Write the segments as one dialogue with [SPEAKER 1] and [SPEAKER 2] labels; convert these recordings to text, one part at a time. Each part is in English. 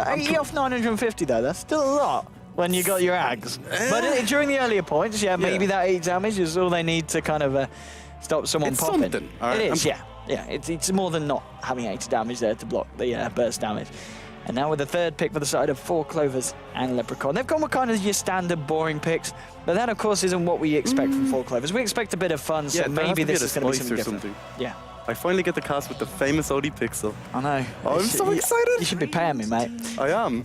[SPEAKER 1] 80 off 950 though, that's still a lot when you got your Ags. But during the earlier points, maybe that 8 damage is all they need to kind of stop someone popping.
[SPEAKER 2] Something. Right.
[SPEAKER 1] It is, yeah. It's more than not having 80 damage there to block the burst damage. And now with the third pick for the side of 4 Clovers and Leprechaun. They've gone with kind of your standard boring picks, but that of course isn't what we expect from 4 Clovers. We expect a bit of fun, so maybe this is going to be something different. Yeah.
[SPEAKER 2] I finally get the cast with the famous OD Pixel.
[SPEAKER 1] I know.
[SPEAKER 2] Oh, I'm so excited.
[SPEAKER 1] You should be paying me, mate.
[SPEAKER 2] I am.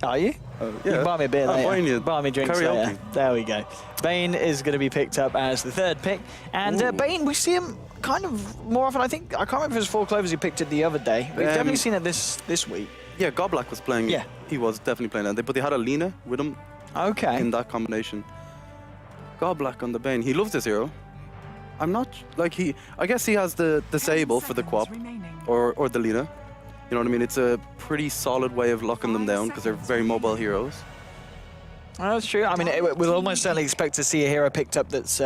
[SPEAKER 1] Are you?
[SPEAKER 2] Yeah.
[SPEAKER 1] You can buy me a beer later.
[SPEAKER 2] I'm buying you
[SPEAKER 1] buy me drinks
[SPEAKER 2] karaoke.
[SPEAKER 1] later. There we go. Bane is going to be picked up as the third pick. And Bane, we see him kind of more often. I can't remember if it was 4 Clovers who picked it the other day. We've definitely seen it this week.
[SPEAKER 2] Yeah, Goblak was playing. Yeah. He was definitely playing that. But they had a Lina with him.
[SPEAKER 1] Okay.
[SPEAKER 2] In that combination. Goblak on the Bane. He loves this hero. I'm not like I guess he has the disable for the Quap or the Lina. You know what I mean? It's a pretty solid way of locking them down because they're very mobile heroes.
[SPEAKER 1] That's true. I mean, we'll almost certainly expect to see a hero picked up that's,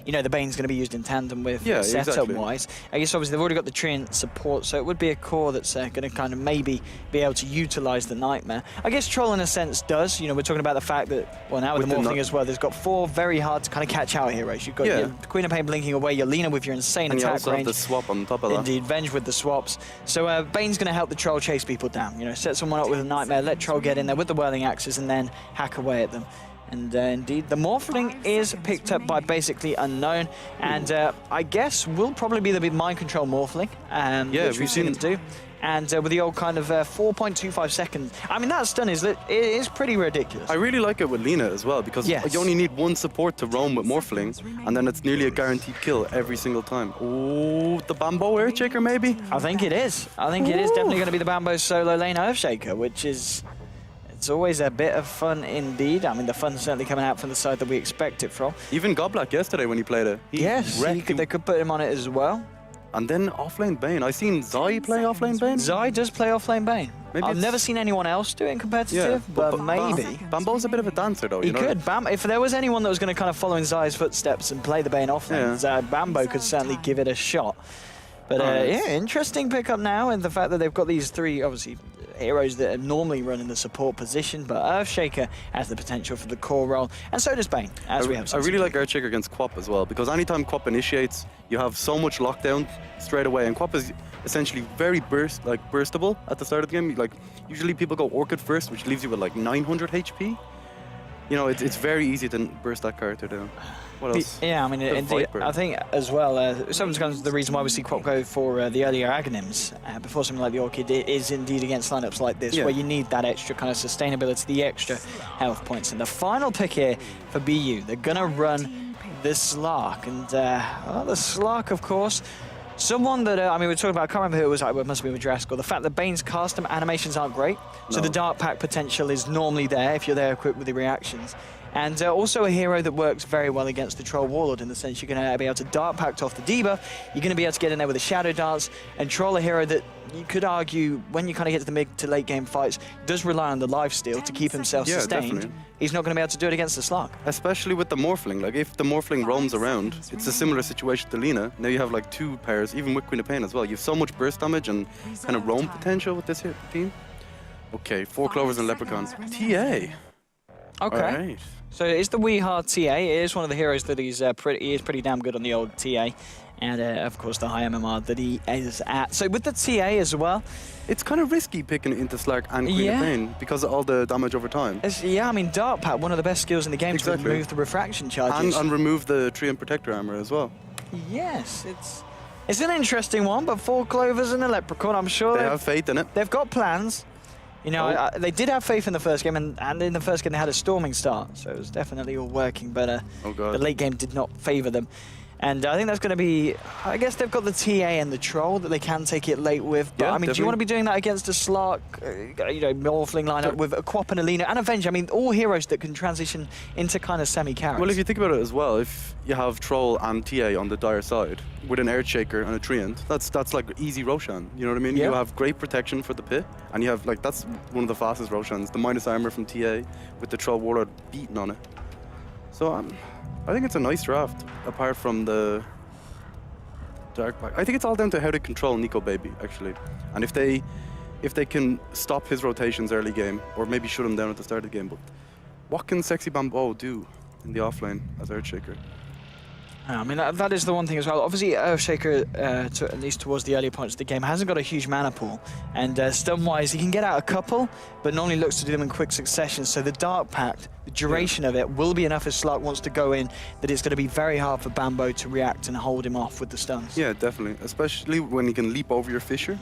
[SPEAKER 1] you know, the Bane's going to be used in tandem with setup-wise. I guess obviously they've already got the Treant support, so it would be a core that's going to kind of maybe be able to utilize the Nightmare. I guess Troll in a sense does. You know, we're talking about the fact that, well, now with the Morphling as well, there's got 4 very hard to kind of catch out heroes. You've got your Queen of Pain blinking away, your Lina with your insane attack range.
[SPEAKER 2] And you also have the swap on top of that.
[SPEAKER 1] Indeed, Venge with the swaps. So Bane's going to help the Troll chase people down. You know, set someone up with a Nightmare, let Troll get in there with the Whirling Axes, and then hack away at them. And indeed, the Morphling is picked up by basically Unknown, and I guess will probably be the big mind control Morphling, which we've seen him do. And with the old kind of 4.25 seconds. I mean, that stun it is pretty ridiculous.
[SPEAKER 2] I really like it with Lina as well, because you only need 1 support to roam with Morphling, and then it's nearly a guaranteed kill every single time. Oh, the Bambo Earthshaker maybe?
[SPEAKER 1] I think it is. I think it is definitely going to be the Bambo solo lane Earthshaker, which is... It's always a bit of fun indeed. I mean, the fun's certainly coming out from the side that we expect it from.
[SPEAKER 2] Even Goblak yesterday when he played it.
[SPEAKER 1] They could put him on it as well.
[SPEAKER 2] And then offlane Bane. I've seen Zai play offlane Bane.
[SPEAKER 1] Zai does play offlane Bane. I've never seen anyone else do it in competitive, but maybe.
[SPEAKER 2] Bambo's a bit of a dancer though.
[SPEAKER 1] He could. If there was anyone that was going to kind of follow in Zai's footsteps and play the Bane offlane, Bambo could certainly give it a shot. But interesting pickup now, and the fact that they've got these 3, obviously, heroes that normally run in the support position, but Earthshaker has the potential for the core role, and so does Bane, as we have.
[SPEAKER 2] I really like Earthshaker against Quap as well, because anytime Quap initiates, you have so much lockdown straight away, and Quap is essentially very burstable at the start of the game. Like, usually people go Orchid first, which leaves you with like 900 HP. You know, it's very easy to burst that character down. What else?
[SPEAKER 1] Yeah, I mean, indeed, I think as well, sometimes the reason why we see Quap go for the earlier Aghanims before something like the Orchid is indeed against lineups like this, where you need that extra kind of sustainability, the extra health points. And the final pick here for BU, they're going to run the Slark. And the Slark, of course, someone that, I mean, we're talking about, I can't remember who it was, it must have been with Draskell. The fact that Bane's custom animations aren't great, so the Dark Pack potential is normally there if you're there equipped with the reactions. And also a hero that works very well against the Troll Warlord in the sense you're going to be able to Dark Pact off the debuff, you're going to be able to get in there with a Shadow Dance, and Troll, a hero that you could argue, when you kind of get to the mid to late game fights, does rely on the lifesteal to keep himself sustained.
[SPEAKER 2] Definitely.
[SPEAKER 1] He's not going to be able to do it against the Slark.
[SPEAKER 2] Especially with the Morphling. Like, if the Morphling roams around, it's a similar situation to Lina. Now you have like 2 pairs, even with Queen of Pain as well. You have so much burst damage and kind of roam potential with this team. Okay, 4 Clovers and Leprechaun. TA.
[SPEAKER 1] Okay.
[SPEAKER 2] Right.
[SPEAKER 1] So it's the Weehard TA. It is one of the heroes that he is pretty damn good on the old TA. And of course the high MMR that he is at. So with the TA as well,
[SPEAKER 2] it's kind of risky picking into Slark and Queen of Pain because of all the damage over time.
[SPEAKER 1] I mean, Dark Pact, one of the best skills in the game to remove the refraction charges.
[SPEAKER 2] And remove the Treant Protector armor as well.
[SPEAKER 1] Yes, it's an interesting one, but 4 Clovers and a Leprechaun, I'm sure
[SPEAKER 2] they have faith in it.
[SPEAKER 1] They've got plans. You know, they did have faith in the first game, and in the first game they had a storming start, so it was definitely all working, but the late game did not favour them. And I think that's going to be, I guess they've got the TA and the Troll that they can take it late with. But I mean, do you want to be doing that against a Slark, Morphling lineup with a Quap and a Lina and a Venge? I mean, all heroes that can transition into kind of semi-characters.
[SPEAKER 2] Well, if you think about it as well, if you have Troll and TA on the dire side with an Earthshaker and a Treant, that's like easy Roshan. You know what I mean? You have great protection for the pit, and you have like that's one of the fastest Roshans. The minus armor from TA with the Troll Warlord beating on it. So I think it's a nice draft, apart from the Dark Pack. I think it's all down to how they control Nico Baby, actually. And if they if they can stop his rotations early game, or maybe shut him down at the start of the game. But what can Sexy Bambo do in the offlane as Earthshaker?
[SPEAKER 1] I mean, that is the one thing as well. Obviously, Earthshaker, at least towards the earlier points of the game, hasn't got a huge mana pool. And stun-wise, he can get out a couple, but normally looks to do them in quick succession. So the Dark Pact, the duration of it, will be enough if Slark wants to go in, that it's going to be very hard for Bambo to react and hold him off with the stuns.
[SPEAKER 2] Yeah, definitely. Especially when he can leap over your Fissure.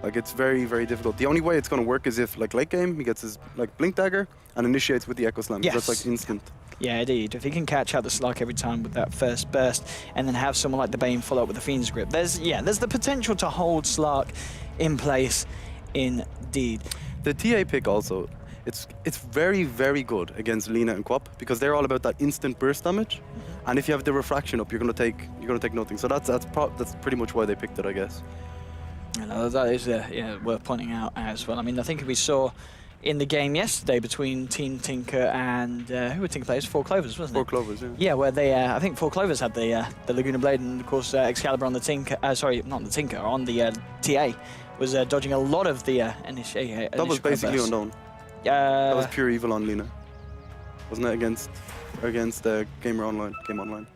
[SPEAKER 2] Like, it's very, very difficult. The only way it's going to work is if, like, late game, he gets his, like, Blink Dagger and initiates with the Echo Slam.
[SPEAKER 1] Yes.
[SPEAKER 2] That's, like, instant.
[SPEAKER 1] Yeah, indeed. If he can catch out the Slark every time with that first burst and then have someone like the Bane follow up with the Fiend's Grip, there's the potential to hold Slark in place indeed.
[SPEAKER 2] The TA pick also, it's very, very good against Lina and Quap because they're all about that instant burst damage. And if you have the refraction up, you're gonna take nothing. So that's pretty much why they picked it, I guess.
[SPEAKER 1] That is worth pointing out as well. I mean, I think we saw in the game yesterday between Team Tinker and who were Tinker players? Four Clovers, wasn't it?
[SPEAKER 2] Four Clovers, yeah.
[SPEAKER 1] Yeah, where they, I think Four Clovers had the Laguna Blade, and of course Excalibur on the Tinker. Sorry, not on the Tinker, on the TA was dodging a lot of the initial.
[SPEAKER 2] That was basically unknown. That was pure evil on Lina, wasn't it? Against Game Online.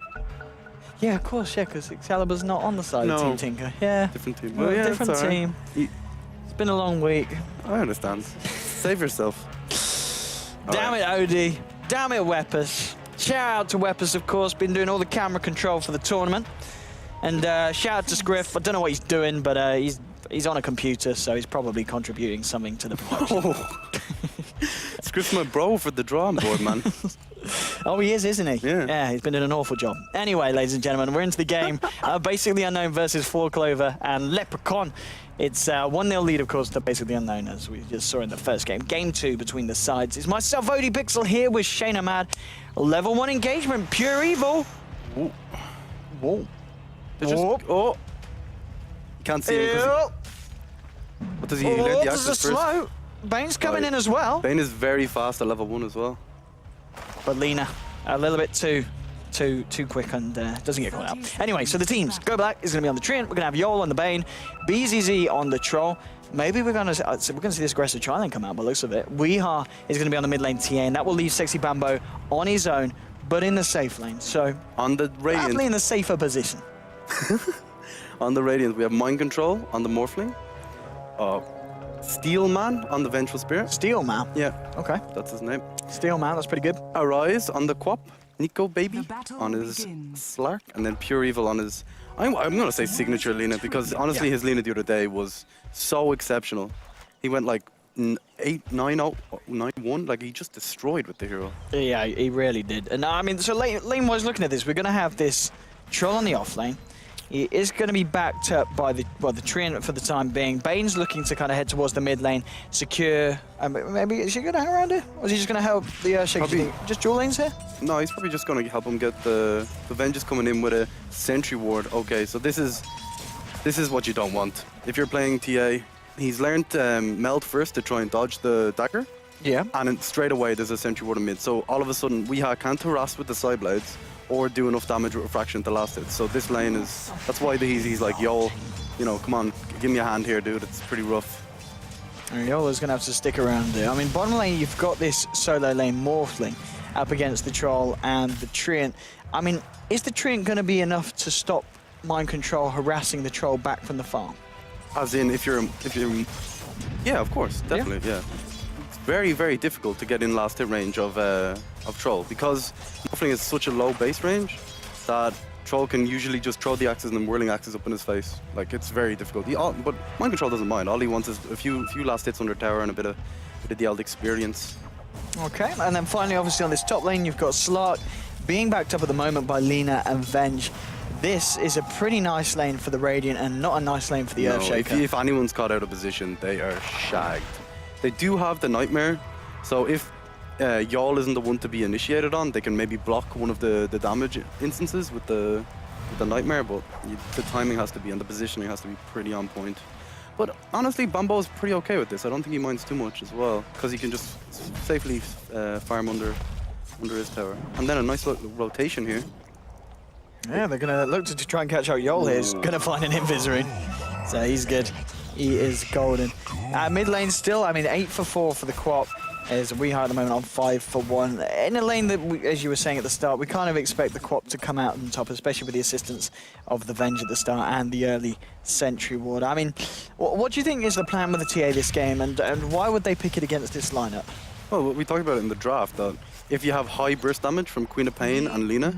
[SPEAKER 1] Yeah, of course, yeah, because Excalibur's not on the side of Team Tinker. Yeah,
[SPEAKER 2] different team.
[SPEAKER 1] Well,
[SPEAKER 2] yeah,
[SPEAKER 1] different team. Right. It's been a long week.
[SPEAKER 2] I understand. Save yourself.
[SPEAKER 1] Damn it, OD. Damn it, Weppers. Shout out to Weppers, of course, been doing all the camera control for the tournament. And shout out to Scriff. I don't know what he's doing, but he's on a computer, so he's probably contributing something to the production.
[SPEAKER 2] Scriff's my bro for the drawing board, man.
[SPEAKER 1] Oh, he is, isn't he?
[SPEAKER 2] Yeah.
[SPEAKER 1] Yeah, he's been doing an awful job. Anyway, ladies and gentlemen, we're into the game. Basically Unknown versus Four Clover and Leprechaun. It's 1-0 lead, of course, to Basically Unknown, as we just saw in the first game. Game 2 between the sides. It's myself, Odie Pixel, here with Shane Ahmad. Level 1 engagement, pure evil.
[SPEAKER 2] Ooh.
[SPEAKER 1] Whoa.
[SPEAKER 2] Oh. Can't see him. What does he learn the axis first?
[SPEAKER 1] Slow. Bane's coming in as well.
[SPEAKER 2] Bane is very fast at level 1 as well.
[SPEAKER 1] But Lina, a little bit too quick and doesn't get caught out. Anyway, so the teams, Go Black is going to be on the Treant. We're going to have Yol on the Bane, BZZ on the Troll. Maybe we're going to see this aggressive tri-lane come out by the looks of it. Weehaw is going to be on the mid lane TA, and that will leave Sexy Bambo on his own, but in the safe lane. So
[SPEAKER 2] on the Radiant,
[SPEAKER 1] probably in the safer position.
[SPEAKER 2] On the Radiant, we have Mind Control on the Morphling. Steel Man on the Vengeful Spirit.
[SPEAKER 1] Steel Man?
[SPEAKER 2] Yeah.
[SPEAKER 1] Okay.
[SPEAKER 2] That's his name.
[SPEAKER 1] Steel Man, that's pretty good.
[SPEAKER 2] Arise on the Quap. Nico Baby on his Slark. And then Pure Evil on his... I'm going to say signature Lina, because honestly his Lina the other day was so exceptional. He went like 8-9-0, 9-1. Like, he just destroyed with the hero.
[SPEAKER 1] Yeah, he really did. And I mean, so lane-wise looking at this, we're going to have this Troll on the offlane. He is going to be backed up by the Treant for the time being. Bane's looking to kind of head towards the mid lane, secure. Maybe is he going to hang around here, or is he just going to help the Earthshaker? Just dual lanes here?
[SPEAKER 2] No, he's probably just going to help him get the Vengeance coming in with a Sentry Ward. Okay, so this is what you don't want. If you're playing TA, he's learned Meld first to try and dodge the dagger.
[SPEAKER 1] Yeah. And
[SPEAKER 2] then straight away there's a Sentry Ward in mid. So all of a sudden Weehaw can't harass with the side blades or do enough damage with refraction to last it. So this lane is, that's why he's like, yo, you know, come on, give me a hand here, dude. It's pretty rough.
[SPEAKER 1] Yola's going to have to stick around there. I mean, bottom lane, you've got this solo lane Morphling up against the Troll and the Treant. I mean, is the Treant going to be enough to stop Mind Control harassing the Troll back from the farm?
[SPEAKER 2] As in, if you're, yeah, of course, definitely, yeah. It's very, very difficult to get in last hit range of Troll, because Morphling is such a low base range that Troll can usually just throw the axes and then whirling axes up in his face. Like, it's very difficult. But Mind Control doesn't mind. All he wants is a few last hits under tower and a bit of the old experience.
[SPEAKER 1] Okay, and then finally, obviously on this top lane, you've got Slark being backed up at the moment by Lina and Venge. This is a pretty nice lane for the Radiant and not a nice lane for the Earthshaker.
[SPEAKER 2] If anyone's caught out of position, they are shagged. They do have the Nightmare, so if Yol isn't the one to be initiated on, they can maybe block one of the damage instances with the Nightmare, but the timing has to be and the positioning has to be pretty on point. But honestly, Bambo's pretty okay with this. I don't think he minds too much as well, because he can just safely farm under his tower. And then a nice rotation here.
[SPEAKER 1] Yeah, they're going to look to try and catch out Yol here. He's going to find an Invis ring. So he's good. he is golden. Mid lane still, I mean, 8 for 4 for the Quap. As we are at the moment on 5 for 1. In a lane that, as you were saying at the start, we kind of expect the Quap to come out on top, especially with the assistance of the Venge at the start and the early Sentry Ward. I mean, what do you think is the plan with the TA this game, and why would they pick it against this lineup?
[SPEAKER 2] Well, we talked about it in the draft, that if you have high burst damage from Queen of Pain and Lina,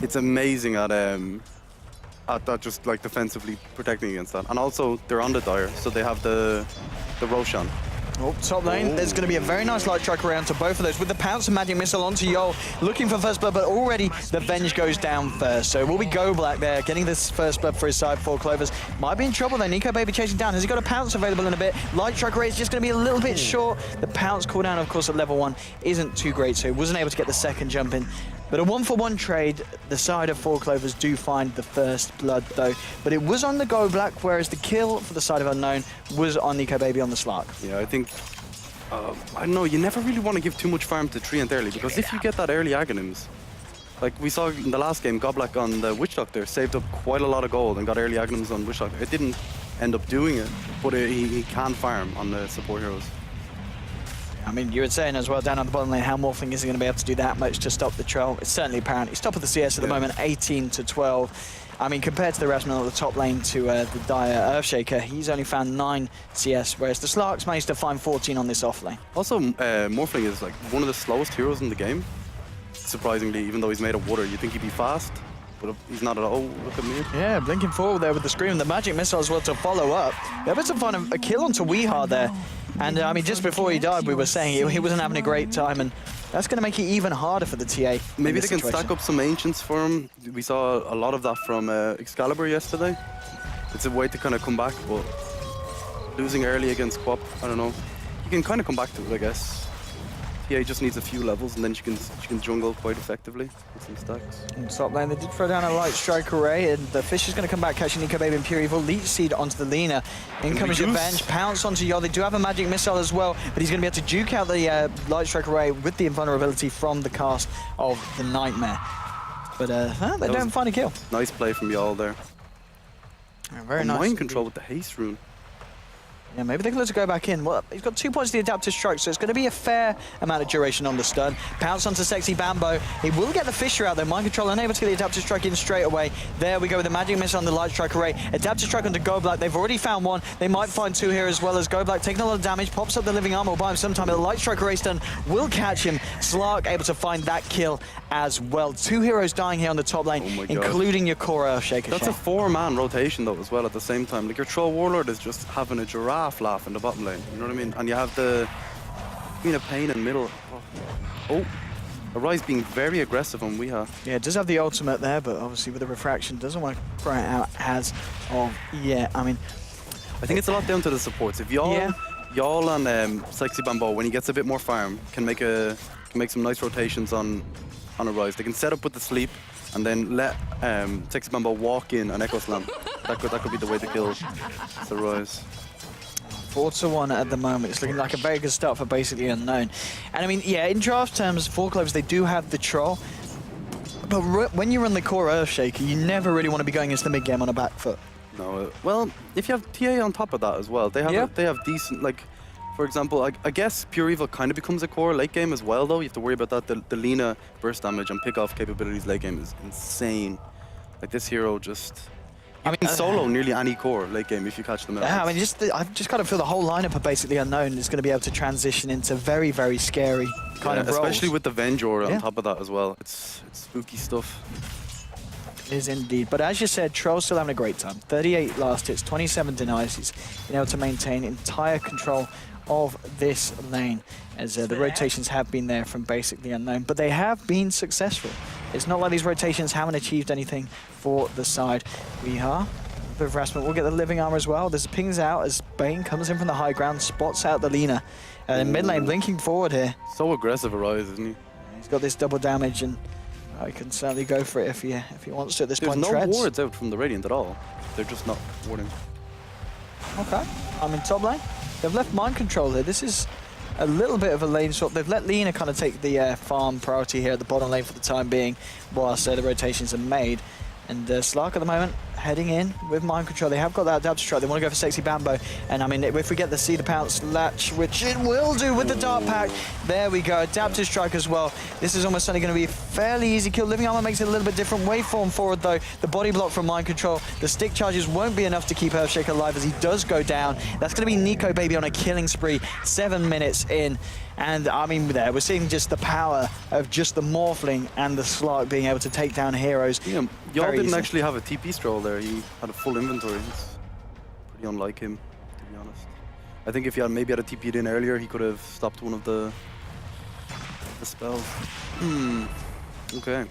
[SPEAKER 2] it's amazing at that, just like defensively protecting against that. And also, they're on the Dire, so they have the Roshan.
[SPEAKER 1] Oh, top lane, there's going to be a very nice light strike around to both of those with the pounce and magic missile onto Yol, looking for first blood, but already the Venge goes down first. So will we go black there, getting this first blood for his side. 4 Clovers might be in trouble though. Nico Baby chasing down. Has he got a pounce available in a bit? Light strike rate is just going to be a little bit short. The pounce cooldown, of course, at level 1 isn't too great, so he wasn't able to get the second jump in. But a 1-for-1 trade, the side of 4 Clovers do find the first blood though. But it was on the go black, whereas the kill for the side of Unknown was on Nico Baby on the Slark.
[SPEAKER 2] Yeah, I think, I don't know, you never really want to give too much farm to Treant early, because if you get that early Aghanims, like we saw in the last game, Goblak on the Witch Doctor saved up quite a lot of gold and got early Aghanims on Witch Doctor. It didn't end up doing it, but he can farm on the support heroes.
[SPEAKER 1] I mean, you were saying as well down on the bottom lane how Morphling isn't going to be able to do that much to stop the troll. It's certainly apparent. He's top of the CS at the moment, 18 to 12. I mean, compared to the rest of the top lane to the Dire Earthshaker, he's only found 9 CS, whereas the Slark's managed to find 14 on this off lane.
[SPEAKER 2] Also, Morphling is like one of the slowest heroes in the game. Surprisingly, even though he's made of water, you think he'd be fast, but he's not at all. Look at me.
[SPEAKER 1] Yeah, blinking forward there with the Scream, the magic missile as well to follow up. They're able to find a kill onto Weehar there. And I mean, just before he died, we were saying he wasn't having a great time, and that's going to make it even harder for the TA.
[SPEAKER 2] Maybe they can stack up some Ancients for him. We saw a lot of that from Excalibur yesterday. It's a way to kind of come back, but losing early against Quap, I don't know. You can kind of come back to it, I guess. TA just needs a few levels, and then she can jungle quite effectively with some stacks.
[SPEAKER 1] In top lane, they did throw down a light strike array, and the Fish is going to come back, catching Nico Baby and Pure Evil. Leech Seed onto the Lina. In comes Revenge, pounce onto Yol. They do have a magic missile as well, but he's going to be able to juke out the light strike array with the invulnerability from the cast of the Nightmare. But they don't find a kill.
[SPEAKER 2] Nice play from Yol there.
[SPEAKER 1] Yeah, very nice.
[SPEAKER 2] Mind control with the haste rune.
[SPEAKER 1] Yeah, maybe they can let it go back in. Well, he's got 2 points of the adaptive strike, so it's going to be a fair amount of duration on the stun. Pounce onto Sexy Bambo. He will get the Fisher out there. Mind control unable to get the adaptive strike in straight away. There we go with the magic missile on the light strike array. Adaptive strike onto Goblak. They've already found 1. They might find 2 here as well, as Goblak taking a lot of damage. Pops up the living armor, will buy him some time. But the light strike array stun will catch him. Slark able to find that kill as well. 2 heroes dying here on the top lane, including your core Earthshaker.
[SPEAKER 2] That's a 4-man rotation though as well at the same time. Like your Troll Warlord is just having a giraffe laugh in the bottom lane, you know what I mean? And you have the Queen of Pain in middle. Oh, Arise being very aggressive on Weehar.
[SPEAKER 1] Yeah, it does have the ultimate there, but obviously with the refraction, doesn't want to cry it out as of yet. I mean,
[SPEAKER 2] I think it's a lot down to the supports. If y'all and Sexy Bambo, when he gets a bit more farm, can make some nice rotations on Arise. They can set up with the sleep and then let Sexy Bambo walk in an Echo Slam. That could be the way to kill Arise.
[SPEAKER 1] 4-1 at the moment. It's looking like a very good start for basically Unknown. And I mean, yeah, in draft terms, 4 Clovers, they do have the Troll. But when you run the core Earthshaker, you never really want to be going into the mid game on a back foot.
[SPEAKER 2] No, well, if you have TA on top of that as well, they have decent, like, for example, I guess Pure Evil kind of becomes a core late game as well, though. You have to worry about that. The Lina burst damage and pick off capabilities late game is insane. Like, this hero just... I mean, solo nearly any core late game if you catch them out.
[SPEAKER 1] Yeah, I mean, I've just got to feel the whole lineup of basically Unknown is going to be able to transition into very, very scary kind of roles.
[SPEAKER 2] Especially with the Venge aura on top of that as well. It's spooky stuff.
[SPEAKER 1] It is indeed. But as you said, Troll's still having a great time. 38 last hits, 27 denies. He's been able to maintain entire control of this lane, as the rotations have been there from basically Unknown, but they have been successful. It's not like these rotations haven't achieved anything for the side. Weehar, a bit of harassment. We'll get the living armor as well. There's pings out as Bane comes in from the high ground, spots out the Lina. And mid lane blinking forward here.
[SPEAKER 2] So aggressive Arise, isn't he?
[SPEAKER 1] He's got this double damage, and he can certainly go for it if he wants to at this point.
[SPEAKER 2] There's no wards out from the Radiant at all. They're just not warding.
[SPEAKER 1] Okay, I'm in top lane. They've left mind control here. This is a little bit of a lane swap. They've let Lina kind of take the farm priority here at the bottom lane for the time being, whilst the rotations are made. And Slark at the moment heading in with mind control. They have got that adaptive strike. They want to go for sexy Bambo. And I mean, if we get the see the pounce latch, which it will do with the dart pack, there we go. Adaptive strike as well. This is almost certainly going to be a fairly easy kill. Living armor makes it a little bit different. Waveform forward though. The body block from mind control. The stick charges won't be enough to keep Earthshaker alive as he does go down. That's going to be Nico Baby on a killing spree. 7 minutes in. And I mean, there we're seeing just the power of just the Morphling and the Slark being able to take down heroes.
[SPEAKER 2] Yeah, y'all didn't actually have a TP stroll there. He had a full inventory. It's pretty unlike him, to be honest. I think if he had maybe had a TP'd in earlier, he could have stopped one of the spells. Okay.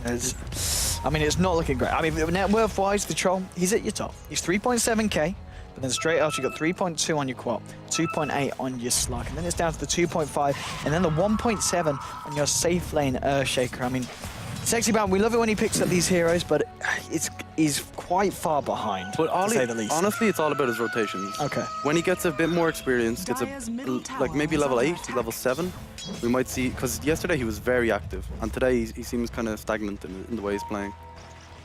[SPEAKER 1] I mean, it's not looking great. I mean, net worth-wise, the Troll, he's at your top. He's 3.7k. But then straight after, you got 3.2 on your Quap, 2.8 on your Slug, and then it's down to the 2.5, and then the 1.7 on your safe lane Earthshaker. I mean, Sexy Bam, we love it when he picks up these heroes, but he's quite far behind, to say the least.
[SPEAKER 2] Honestly, it's all about his rotations.
[SPEAKER 1] Okay.
[SPEAKER 2] When he gets a bit more experience, gets like maybe level 8 to level 7, we might see, because yesterday he was very active, and today he seems kind of stagnant in the way he's playing.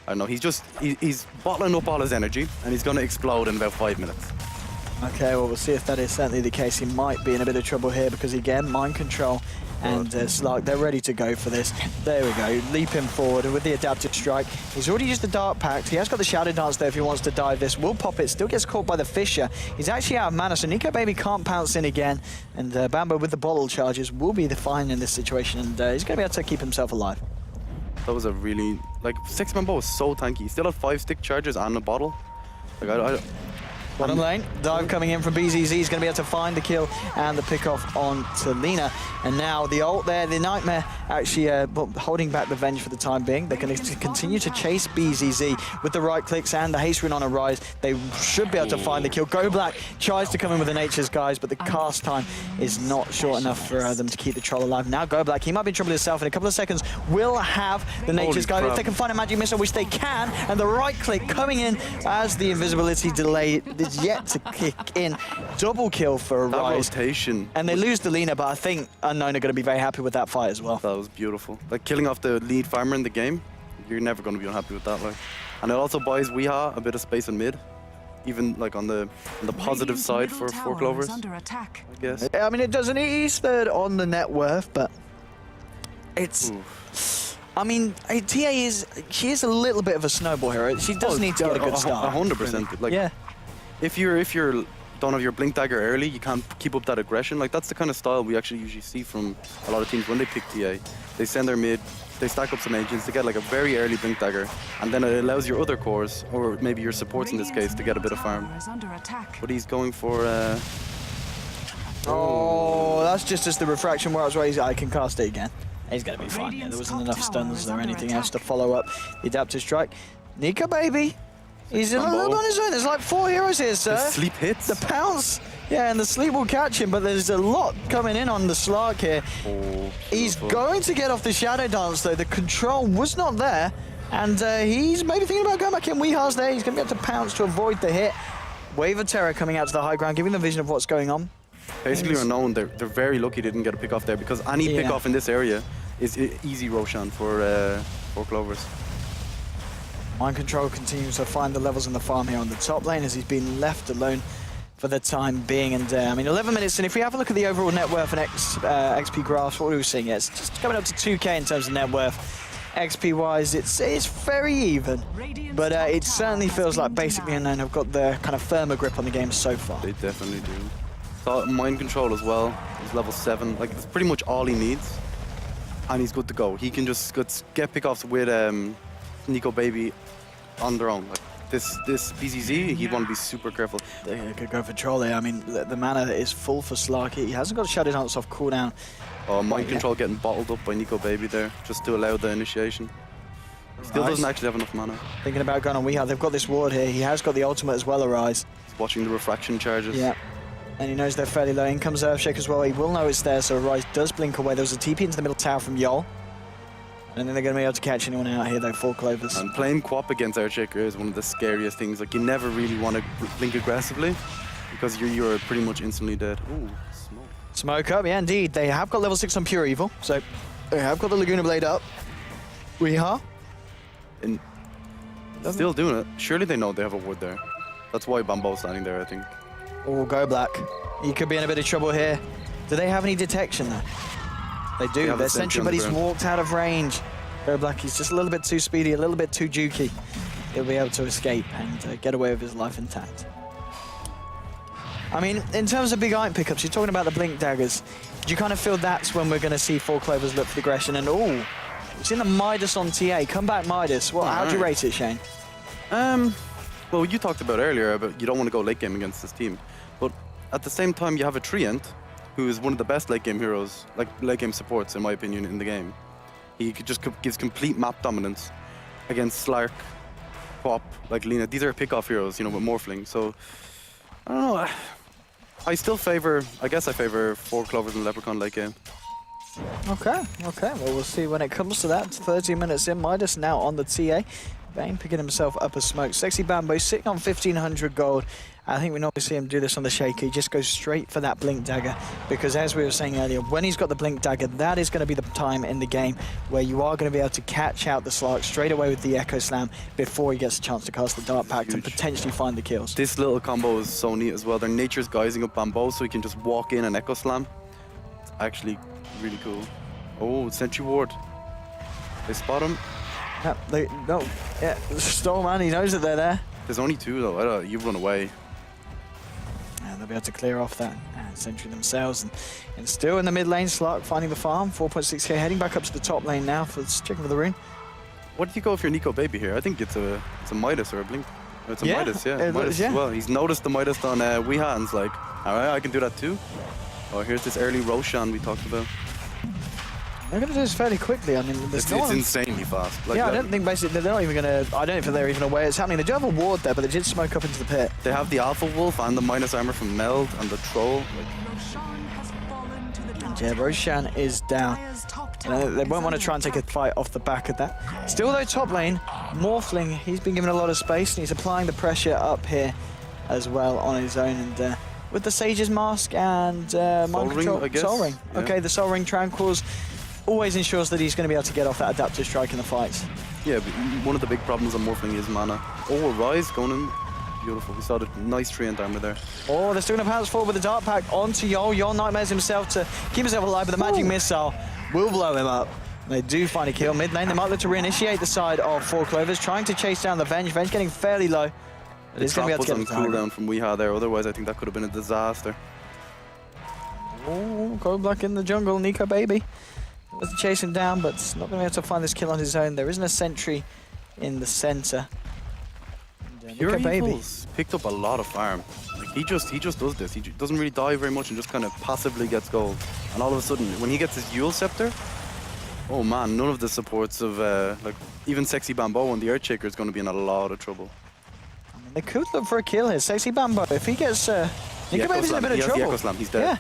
[SPEAKER 2] I don't know, he's bottling up all his energy, and he's going to explode in about 5 minutes.
[SPEAKER 1] Okay, well, we'll see if that is certainly the case. He might be in a bit of trouble here because, again, mind control and Slark, they're ready to go for this. There we go, leap him forward with the adaptive strike. He's already used the dart pack. He has got the shadow dance there if he wants to dive this. Will pop it, still gets caught by the Fisher. He's actually out of mana, so Nico Baby can't pounce in again. And Bambo with the bottle charges will be the fine in this situation, and he's going to be able to keep himself alive.
[SPEAKER 2] That was a really, like, 6-man ball was so tanky. He still had 5 stick charges and a bottle. Like,
[SPEAKER 1] Bottom lane, dive coming in from BZZ. He's going to be able to find the kill and the pick off on Lina. And now the ult there, the Nightmare actually holding back the Venge for the time being. They're going to continue to chase BZZ with the right clicks and the haste rune on a rise. They should be able to find the kill. Go Black tries to come in with the Nature's Guys, but the cast time is not short enough for them to keep the Troll alive. Now Go Black, he might be in trouble himself in a couple of seconds. Will have the Nature's Guide if they can find a magic missile, which they can. And the right click coming in as the invisibility delay is yet to kick in. Double kill for a rise.
[SPEAKER 2] Rotation.
[SPEAKER 1] And they lose the Lina, but I think Unknown are going to be very happy with that fight as well.
[SPEAKER 2] That was beautiful. Like, killing off the lead farmer in the game, you're never going to be unhappy with that. Like, and it also buys Weeha a bit of space in mid, even like on the positive side for 4 Clovers, I guess.
[SPEAKER 1] I mean, it doesn't. He's third on the net worth, but it's.
[SPEAKER 2] Oof.
[SPEAKER 1] I mean, she is a little bit of a snowball hero. She does need to get a good start.
[SPEAKER 2] 100%. Like,
[SPEAKER 1] yeah.
[SPEAKER 2] If you don't have your blink dagger early, you can't keep up that aggression. Like, that's the kind of style we actually usually see from a lot of teams when they pick TA. They send their mid, they stack up some agents, they get like a very early blink dagger, and then it allows your other cores, or maybe your supports in this case, to get a bit of farm. But he's going for
[SPEAKER 1] Oh, that's just as the refraction works where I can cast it again. He's going to be fine. Yeah, there wasn't enough stuns or anything else to follow up the adaptive strike. Nico Baby, he's a little on his own. There's like 4 heroes here, sir.
[SPEAKER 2] The sleep hits.
[SPEAKER 1] The pounce. Yeah, and the sleep will catch him, but there's a lot coming in on the Slark here.
[SPEAKER 2] Oh,
[SPEAKER 1] he's going to get off the Shadow Dance, though. The control was not there, and he's maybe thinking about going back in. Weeha's there. He's going to be able to pounce to avoid the hit. Wave of Terror coming out to the high ground, giving them vision of what's going on.
[SPEAKER 2] Basically, Unknown, they're very lucky they didn't get a pick off there, because any pick off in this area is easy Roshan for 4 Clovers.
[SPEAKER 1] Mind Control continues to find the levels in the farm here on the top lane as he's been left alone for the time being. And I mean, 11 minutes in, if we have a look at the overall net worth and XP graphs, what are we seeing? Yeah, it's just coming up to 2k in terms of net worth. XP wise, it's very even, but it certainly feels like basically Unknown have got the kind of firmer grip on the game so far.
[SPEAKER 2] They definitely do. So Mind Control as well. He's level 7. Like, it's pretty much all he needs, and he's good to go. He can just get pickoffs with Nico Baby on their own. Like, this BZZ, he'd want to be super careful.
[SPEAKER 1] They could go for Troll there. I mean, the mana is full for Slark. He hasn't got a Shadow Dance off cooldown.
[SPEAKER 2] Oh, Mind Control getting bottled up by Nico Baby there, just to allow the initiation. Still doesn't actually have enough mana.
[SPEAKER 1] Thinking about going on Weeha, they've got this ward here. He has got the ultimate as well, Arise.
[SPEAKER 2] He's watching the refraction charges.
[SPEAKER 1] Yeah. And he knows they're fairly low. In comes Earthshaker as well. He will know it's there, so Arise does blink away. There was a TP into the middle tower from Yol. And then they're going to be able to catch anyone out here, though, 4 Clovers.
[SPEAKER 2] And playing Quap against Earthshaker is one of the scariest things. Like, you never really want to blink aggressively, because you're pretty much instantly dead. Ooh, smoke.
[SPEAKER 1] Smoke up, yeah, indeed. They have got level 6 on Pure Evil, so they have got the Laguna Blade up. Weeha.
[SPEAKER 2] And Still doing it. Surely they know they have a ward there. That's why Bambo's standing there, I think.
[SPEAKER 1] Oh, go Black. He could be in a bit of trouble here. Do they have any detection though? They do. They're sentry, but he's walked out of range. Go Black, he's just a little bit too speedy, a little bit too jukey. He'll be able to escape and get away with his life intact. I mean, in terms of big item pickups, you're talking about the Blink Daggers. Do you kind of feel that's when we're going to see 4 Clovers look for the aggression? And oh, we've seen the Midas on TA. Come back, Midas. Well, how do you rate it, Shane?
[SPEAKER 2] Well, you talked about earlier about you don't want to go late game against this team. But at the same time, you have a Treant, who is one of the best late game heroes, like late game supports, in my opinion, in the game. He just gives complete map dominance against Slark, Pop, like Lina. These are pickoff heroes, you know, with Morphling. So, I don't know. I still favor, I guess I favor 4 Clovers and Leprechaun late game.
[SPEAKER 1] Okay. Well, we'll see when it comes to that. 30 minutes in, Midas now on the TA. Bane picking himself up a smoke. Sexy Bambo sitting on 1,500 gold. I think we normally see him do this on the Shaker. He just goes straight for that Blink Dagger because, as we were saying earlier, when he's got the Blink Dagger, that is going to be the time in the game where you are going to be able to catch out the Slark straight away with the Echo Slam before he gets a chance to cast the Dart Pact and potentially find the kills.
[SPEAKER 2] This little combo is so neat as well. Their nature's guising up Bambo so he can just walk in and Echo Slam. It's actually really cool. Oh, Sentry Ward. They spot him.
[SPEAKER 1] Yeah, Stormman, he knows that they're there.
[SPEAKER 2] There's only 2 though. You run away.
[SPEAKER 1] And they'll be able to clear off that Sentry themselves. And still in the mid lane, Slark finding the farm. 4.6k, heading back up to the top lane now for checking for the rune.
[SPEAKER 2] What do you go if you're Nico Baby here? I think it's a Midas or a Blink. It's a Midas, yeah. Midas as well. He's noticed the Midas on Weeha and it's like, alright, I can do that too. Oh, here's this early Roshan we talked about.
[SPEAKER 1] They're going to do this fairly quickly. I mean,
[SPEAKER 2] it's insanely fast. Like,
[SPEAKER 1] yeah, I don't think basically they're not even going to. I don't think they're even aware it's happening. They do have a ward there, but they did smoke up into the pit.
[SPEAKER 2] They have the Alpha Wolf and the minus armor from Meld and the Troll.
[SPEAKER 1] Yeah, Roshan is down. They won't want to try and take a fight off the back of that. Still though, top lane, Morphling, he's been given a lot of space and he's applying the pressure up here as well on his own. And with the Sage's Mask and Mind Control,
[SPEAKER 2] I guess.
[SPEAKER 1] Soul Ring.
[SPEAKER 2] Yeah.
[SPEAKER 1] Okay, the Soul Ring Tranquils always ensures that he's going to be able to get off that adaptive strike in the fights.
[SPEAKER 2] Yeah, but one of the big problems on Morphling is mana. Oh, Rise going in. Beautiful. We saw the nice Treant armor there.
[SPEAKER 1] Oh, they're still going to pounce forward with the Dart Pact onto Yol. Yol nightmares himself to keep himself alive, but the Magic Missile will blow him up. They do find a kill. Mid lane, they might look to reinitiate the side of 4 Clovers, trying to chase down the Venge. Venge getting fairly low. But it's going to be able to get the
[SPEAKER 2] cooldown from Weeha there, otherwise I think that could have been a disaster.
[SPEAKER 1] Oh, Go Black in the jungle, Nico Baby. Was to chase him down, but not going to be able to find this kill on his own. There isn't a sentry in the center.
[SPEAKER 2] Pure Evil's picked up a lot of farm. Like he just does this. He doesn't really die very much and just kind of passively gets gold. And all of a sudden, when he gets his Yule Scepter, oh man, none of the supports of like even Sexy Bambo and the Earthshaker is going to be in a lot of trouble.
[SPEAKER 1] I mean, they could look for a kill here. Sexy Bambo, if he gets, Nico Baby's in a bit of trouble.
[SPEAKER 2] The Echo Slam, he's dead.
[SPEAKER 1] Yeah.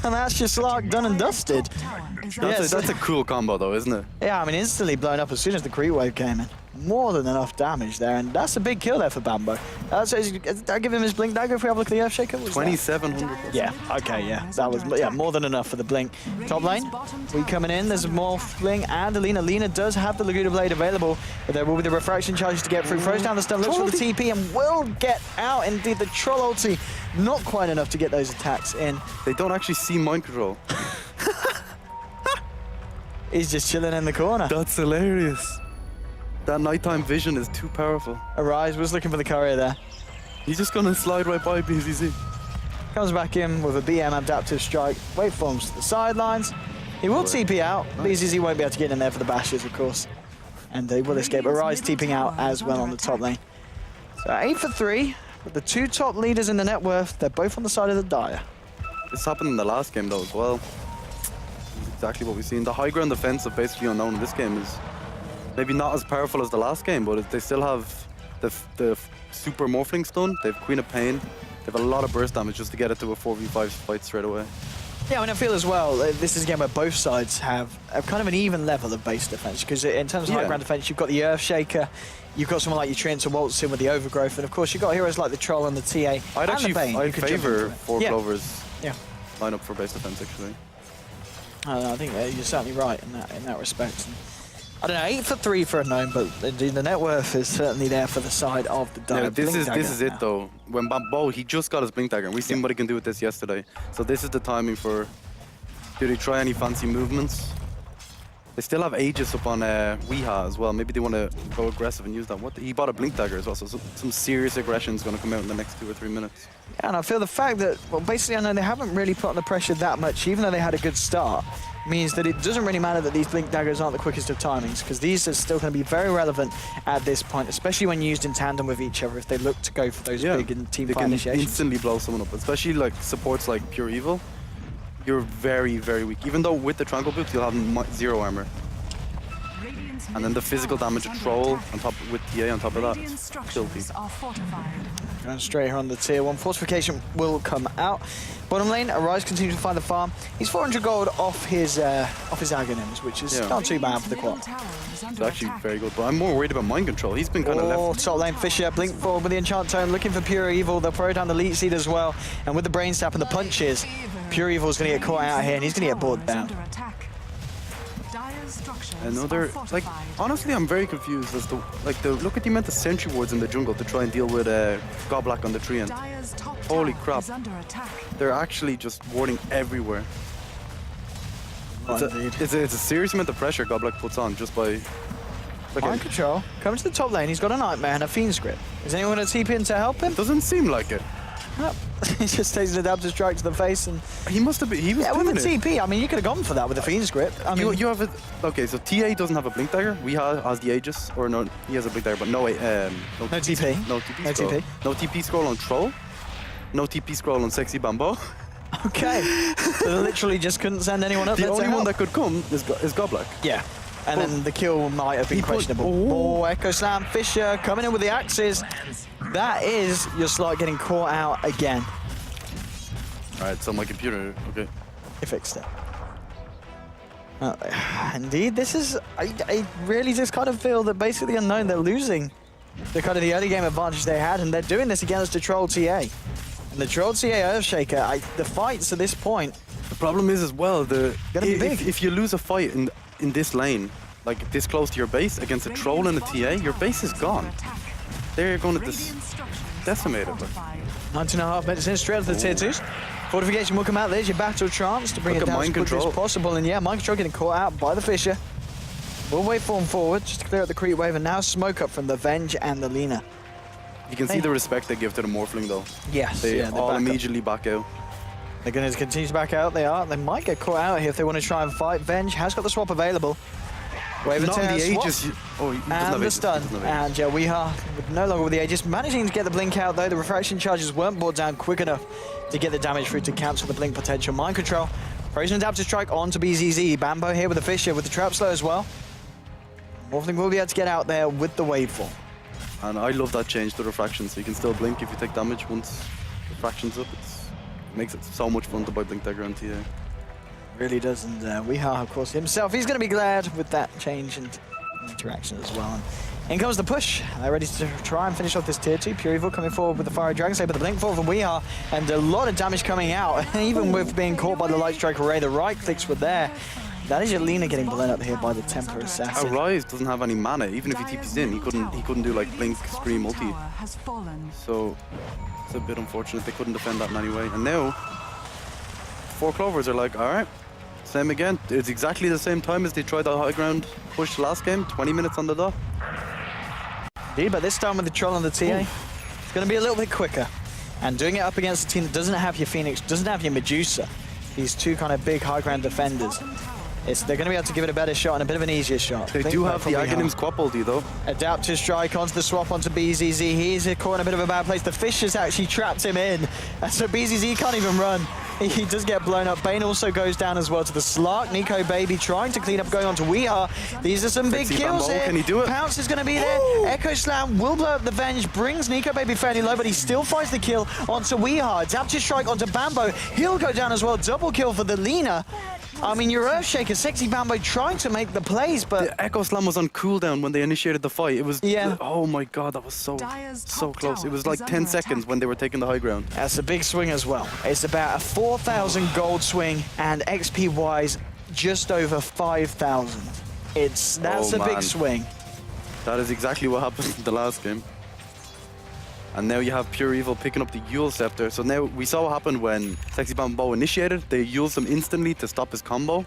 [SPEAKER 1] And that's just Slark done and dusted.
[SPEAKER 2] That's a cool combo though, isn't it?
[SPEAKER 1] Yeah, I mean, instantly blown up as soon as the creep wave came in. More than enough damage there, and that's a big kill there for Bambo. So I give him his Blink Dagger if we have a look at the Earthshaker.
[SPEAKER 2] 2,700.
[SPEAKER 1] Yeah, okay, yeah. That was more than enough for the Blink. Top lane, we coming in. There's more Morphling and Alina. Lina does have the Laguna Blade available, but there will be the refraction charges to get through. Throws down the stun, looks for the TP, and will get out. Indeed, the Troll ulti, not quite enough to get those attacks in.
[SPEAKER 2] They don't actually see Mind Control.
[SPEAKER 1] He's just chilling in the corner.
[SPEAKER 2] That's hilarious. That nighttime vision is too powerful.
[SPEAKER 1] Arise was looking for the courier there.
[SPEAKER 2] He's just gonna slide right by BZZ.
[SPEAKER 1] Comes back in with a BM adaptive strike. Waveforms to the sidelines. He will TP out. BZZ won't be able to get in there for the bashes, of course. And they will escape. Arise TPing out as well on the top lane. So 8 for 3. With the 2 top leaders in the net worth, they're both on the side of the Dire.
[SPEAKER 2] This happened in the last game though as well. This is exactly what we've seen. The high ground defense of basically Unknown in this game is maybe not as powerful as the last game, but they still have the super Morphling stun. They have Queen of Pain. They have a lot of burst damage just to get it to a 4v5 fight straight away.
[SPEAKER 1] Yeah, I mean, I feel as well, this is a game where both sides have kind of an even level of base defense, because in terms of high ground defense, you've got the Earthshaker, you've got someone like your Treant to waltz in with the Overgrowth, and of course you've got heroes like the Troll and the TA.
[SPEAKER 2] I'd favour 4 Clovers line up for base defense, actually.
[SPEAKER 1] I think you're certainly right in that respect. I don't know, 8 for 3 for a gnome, but indeed the net worth is certainly there for the side of the
[SPEAKER 2] Yeah,
[SPEAKER 1] Dire.
[SPEAKER 2] this is it though. When Bambo, he just got his Blink Dagger, and we seen what he can do with this yesterday. So this is the timing for, did he try any fancy movements? They still have Aegis up on Weeha as well. Maybe they want to go aggressive and use that. He bought a Blink Dagger as well, so some serious aggression is going to come out in the next 2 or 3 minutes.
[SPEAKER 1] Yeah, and I feel the fact that, well, basically I know they haven't really put on the pressure that much, even though they had a good start, means that it doesn't really matter that these Blink Daggers aren't the quickest of timings, because these are still going to be very relevant at this point, especially when used in tandem with each other if they look to go for those big and team fight initiations.
[SPEAKER 2] They can instantly blow someone up, especially like supports like Pure Evil. You're very, very weak. Even though with the Tranquil Boots you'll have 0 armor. And then the physical damage of Troll on top with TA on top of that, it's filthy.
[SPEAKER 1] Going straight here on the tier 1. Fortification will come out. Bottom lane, Arise continues to find the farm. He's 400 gold off his Aghanims, which is not too bad for the quad.
[SPEAKER 2] It's actually very good, but I'm more worried about Mind Control. He's been kind of left.
[SPEAKER 1] Top lane, Fisher, blink forward with the Enchant Tome, looking for Pure Evil. They'll throw down the Leech Seed as well. And with the Brain Sap and the punches, Pure Evil's going to get caught out here, and he's going to get bored down.
[SPEAKER 2] Another, like, honestly, I'm very confused as to, like, look at the amount of sentry wards in the jungle to try and deal with Goblak on the tree. And holy crap, they're actually just warding everywhere. It's a serious amount of pressure Goblak puts on just by.
[SPEAKER 1] Mind Control comes to the top lane. He's got a Nightmare and a Fiend Script. Is anyone going to TP in to help him?
[SPEAKER 2] Doesn't seem like it.
[SPEAKER 1] Nope. He just takes an Adaptive Strike to the face, and
[SPEAKER 2] he must have been. He was
[SPEAKER 1] with
[SPEAKER 2] doing
[SPEAKER 1] the TP. I mean, you could have gone for that with the Fiend Script. I mean,
[SPEAKER 2] you have it. Okay, so TA doesn't have a Blink Dagger. We has the Aegis, or no, he has a Blink Dagger, but no
[SPEAKER 1] TP.
[SPEAKER 2] No TP scroll. No TP scroll on Troll. No TP scroll on Sexy Bambo.
[SPEAKER 1] Okay. So they literally just couldn't send anyone up there.
[SPEAKER 2] The only one that could come is Goblak.
[SPEAKER 1] Yeah. And then the kill might have been questionable. Echo Slam, Fisher coming in with the axes. That is your slot getting caught out again.
[SPEAKER 2] Alright, so my computer, okay.
[SPEAKER 1] He fixed it. Indeed, this is, I really just kind of feel that basically Unknown, they're losing the kind of the early game advantage they had, and they're doing this against the Troll TA. And the Troll TA Earthshaker, the fights at this point.
[SPEAKER 2] The problem is as well, if you lose a fight in this lane, like this close to your base, against a Troll and a TA, your base is gone. They're going to decimate it.
[SPEAKER 1] 19.5 minutes in, straight to the tier 2s. Fortification will come out. There's your battle trance to bring it down as quickly as possible. And yeah, Mind Control getting caught out by the Fisher. We'll wait for him forward just to clear out the creep wave, and now smoke up from the Venge and the Lina.
[SPEAKER 2] You can see the respect they give to the Morphling though.
[SPEAKER 1] Yes,
[SPEAKER 2] they all immediately back out.
[SPEAKER 1] They're going to continue to back out. They are. They might get caught out here if they want to try and fight. Venge has got the swap available. Wave
[SPEAKER 2] not the Aegis.
[SPEAKER 1] And the stun. And yeah, we are no longer with the Aegis. Managing to get the blink out though. The refraction charges weren't brought down quick enough to get the damage through to cancel the blink potential. Mind Control. Frozen Adaptive Strike onto BZZ. Bambo here with the Fisher with the trap slow as well. Morphling will be able to get out there with the waveform.
[SPEAKER 2] And I love that change to refraction, so you can still blink if you take damage once refraction's up. It makes it so much fun to buy Blink Dagger on TA.
[SPEAKER 1] Really does, and Weeha, of course, himself, he's going to be glad with that change and interaction as well. And in comes the push. They're ready to try and finish off this tier 2. Pure Evil coming forward with the Fiery Dragon Saber, the blink forward from Weeha, and a lot of damage coming out. Even with being caught by the Light Strike Array, the right clicks were there. That is your Lina getting blown up here by the Temper Assassin.
[SPEAKER 2] Arise doesn't have any mana. Even if he TP's in, he couldn't do like Blink, Scream, Ulti. So it's a bit unfortunate they couldn't defend that in any way. And now 4 Clovers are like, all right. Same again. It's exactly the same time as they tried the high ground push last game. 20 minutes on the dot.
[SPEAKER 1] Indeed, but this time with the Troll and the TA, it's going to be a little bit quicker. And doing it up against a team that doesn't have your Phoenix, doesn't have your Medusa, these two kind of big high ground defenders, they're going to be able to give it a better shot and a bit of an easier shot.
[SPEAKER 2] They do have the Aghanims Quap ulti though.
[SPEAKER 1] Adaptive Strike onto the swap onto BZZ. He's caught in a bit of a bad place. The Fish has actually trapped him in. And so BZZ can't even run. He does get blown up. Bane also goes down as well to the Slark. Nico Baby trying to clean up, going on to Weeha. These are some big kills here.
[SPEAKER 2] Can he do it?
[SPEAKER 1] Pounce is going to be there. Ooh. Echo Slam will blow up the Venge, brings Nico Baby fairly low, but he still finds the kill onto Weeha. Adaptive Strike onto Bambo. He'll go down as well. Double kill for the Lina. I mean, your Earthshaker, Sexy Bambo trying to make the plays, but...
[SPEAKER 2] The Echo Slam was on cooldown when they initiated the fight. It was...
[SPEAKER 1] Yeah.
[SPEAKER 2] Oh my god, that was so close. It was like 10 seconds when they were taking the high ground.
[SPEAKER 1] That's a big swing as well. It's about a 4,000 gold swing, and XP-wise, just over 5,000. That's a big swing.
[SPEAKER 2] That is exactly what happened in the last game. And now you have Pure Evil picking up the Yule Scepter. So now we saw what happened when Sexy Bamboo initiated. They used him instantly to stop his combo.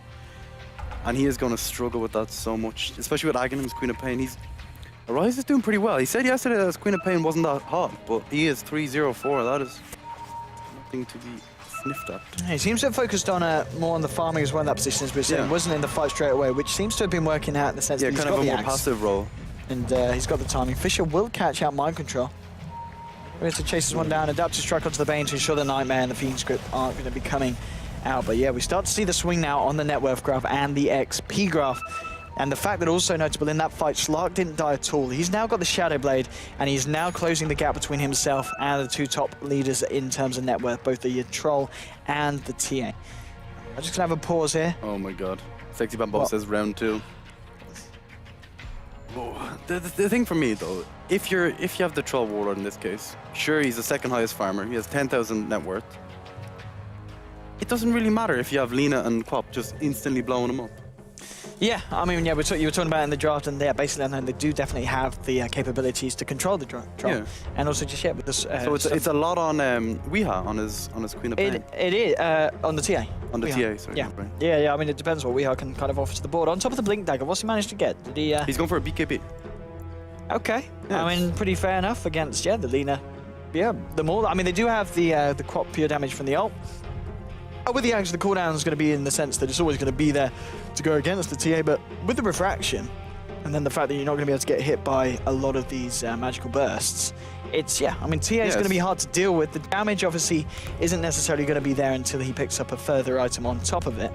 [SPEAKER 2] And he is going to struggle with that so much, especially with Aghanim's Queen of Pain. Arise is doing pretty well. He said yesterday that his Queen of Pain wasn't that hot, but he is 3-0-4. That is nothing to be sniffed at.
[SPEAKER 1] He seems to have focused on more on the farming as well in that position, as we were saying. Wasn't in the fight straight away, which seems to have been working out in the sense that he's
[SPEAKER 2] kind
[SPEAKER 1] got
[SPEAKER 2] of a
[SPEAKER 1] the
[SPEAKER 2] more
[SPEAKER 1] axe.
[SPEAKER 2] passive role.
[SPEAKER 1] And he's got the timing. Fisher will catch out Mind Control. We're going to chase this one down, Adaptive Strike onto the Bane to ensure the Nightmare and the Fiend Script aren't going to be coming out. But yeah, we start to see the swing now on the net worth graph and the XP graph. And the fact that also notable in that fight, Slark didn't die at all. He's now got the Shadow Blade, and he's now closing the gap between himself and the two top leaders in terms of net worth, both the Troll and the TA. I'm just going to have a pause here.
[SPEAKER 2] Oh my god. Sexy Bamboo says round 2. Oh, the thing for me though, if you have the Troll Warlord in this case, sure, he's the second highest farmer. He has 10,000 net worth. It doesn't really matter if you have Lina and Quap just instantly blowing him up.
[SPEAKER 1] Yeah, I mean, yeah, you were talking about it in the draft, and basically, they do definitely have the capabilities to control the Troll, and also just with this.
[SPEAKER 2] So it's a lot on Weeha on his Queen of Pain.
[SPEAKER 1] It is on the TA.
[SPEAKER 2] On the TA, sorry.
[SPEAKER 1] Yeah. I mean, it depends what Weeha can kind of offer to the board. On top of the Blink Dagger, what's he managed to get? Did he?
[SPEAKER 2] He's going for a BKB.
[SPEAKER 1] Okay, I mean, pretty fair enough against the Lina. Yeah, the more. I mean, they do have the Quap pure damage from the ult. With the Axe, the cooldown is going to be in the sense that it's always going to be there to go against the TA, but with the refraction, and then the fact that you're not going to be able to get hit by a lot of these magical bursts, I mean, TA is going to be hard to deal with. The damage, obviously, isn't necessarily going to be there until he picks up a further item on top of it.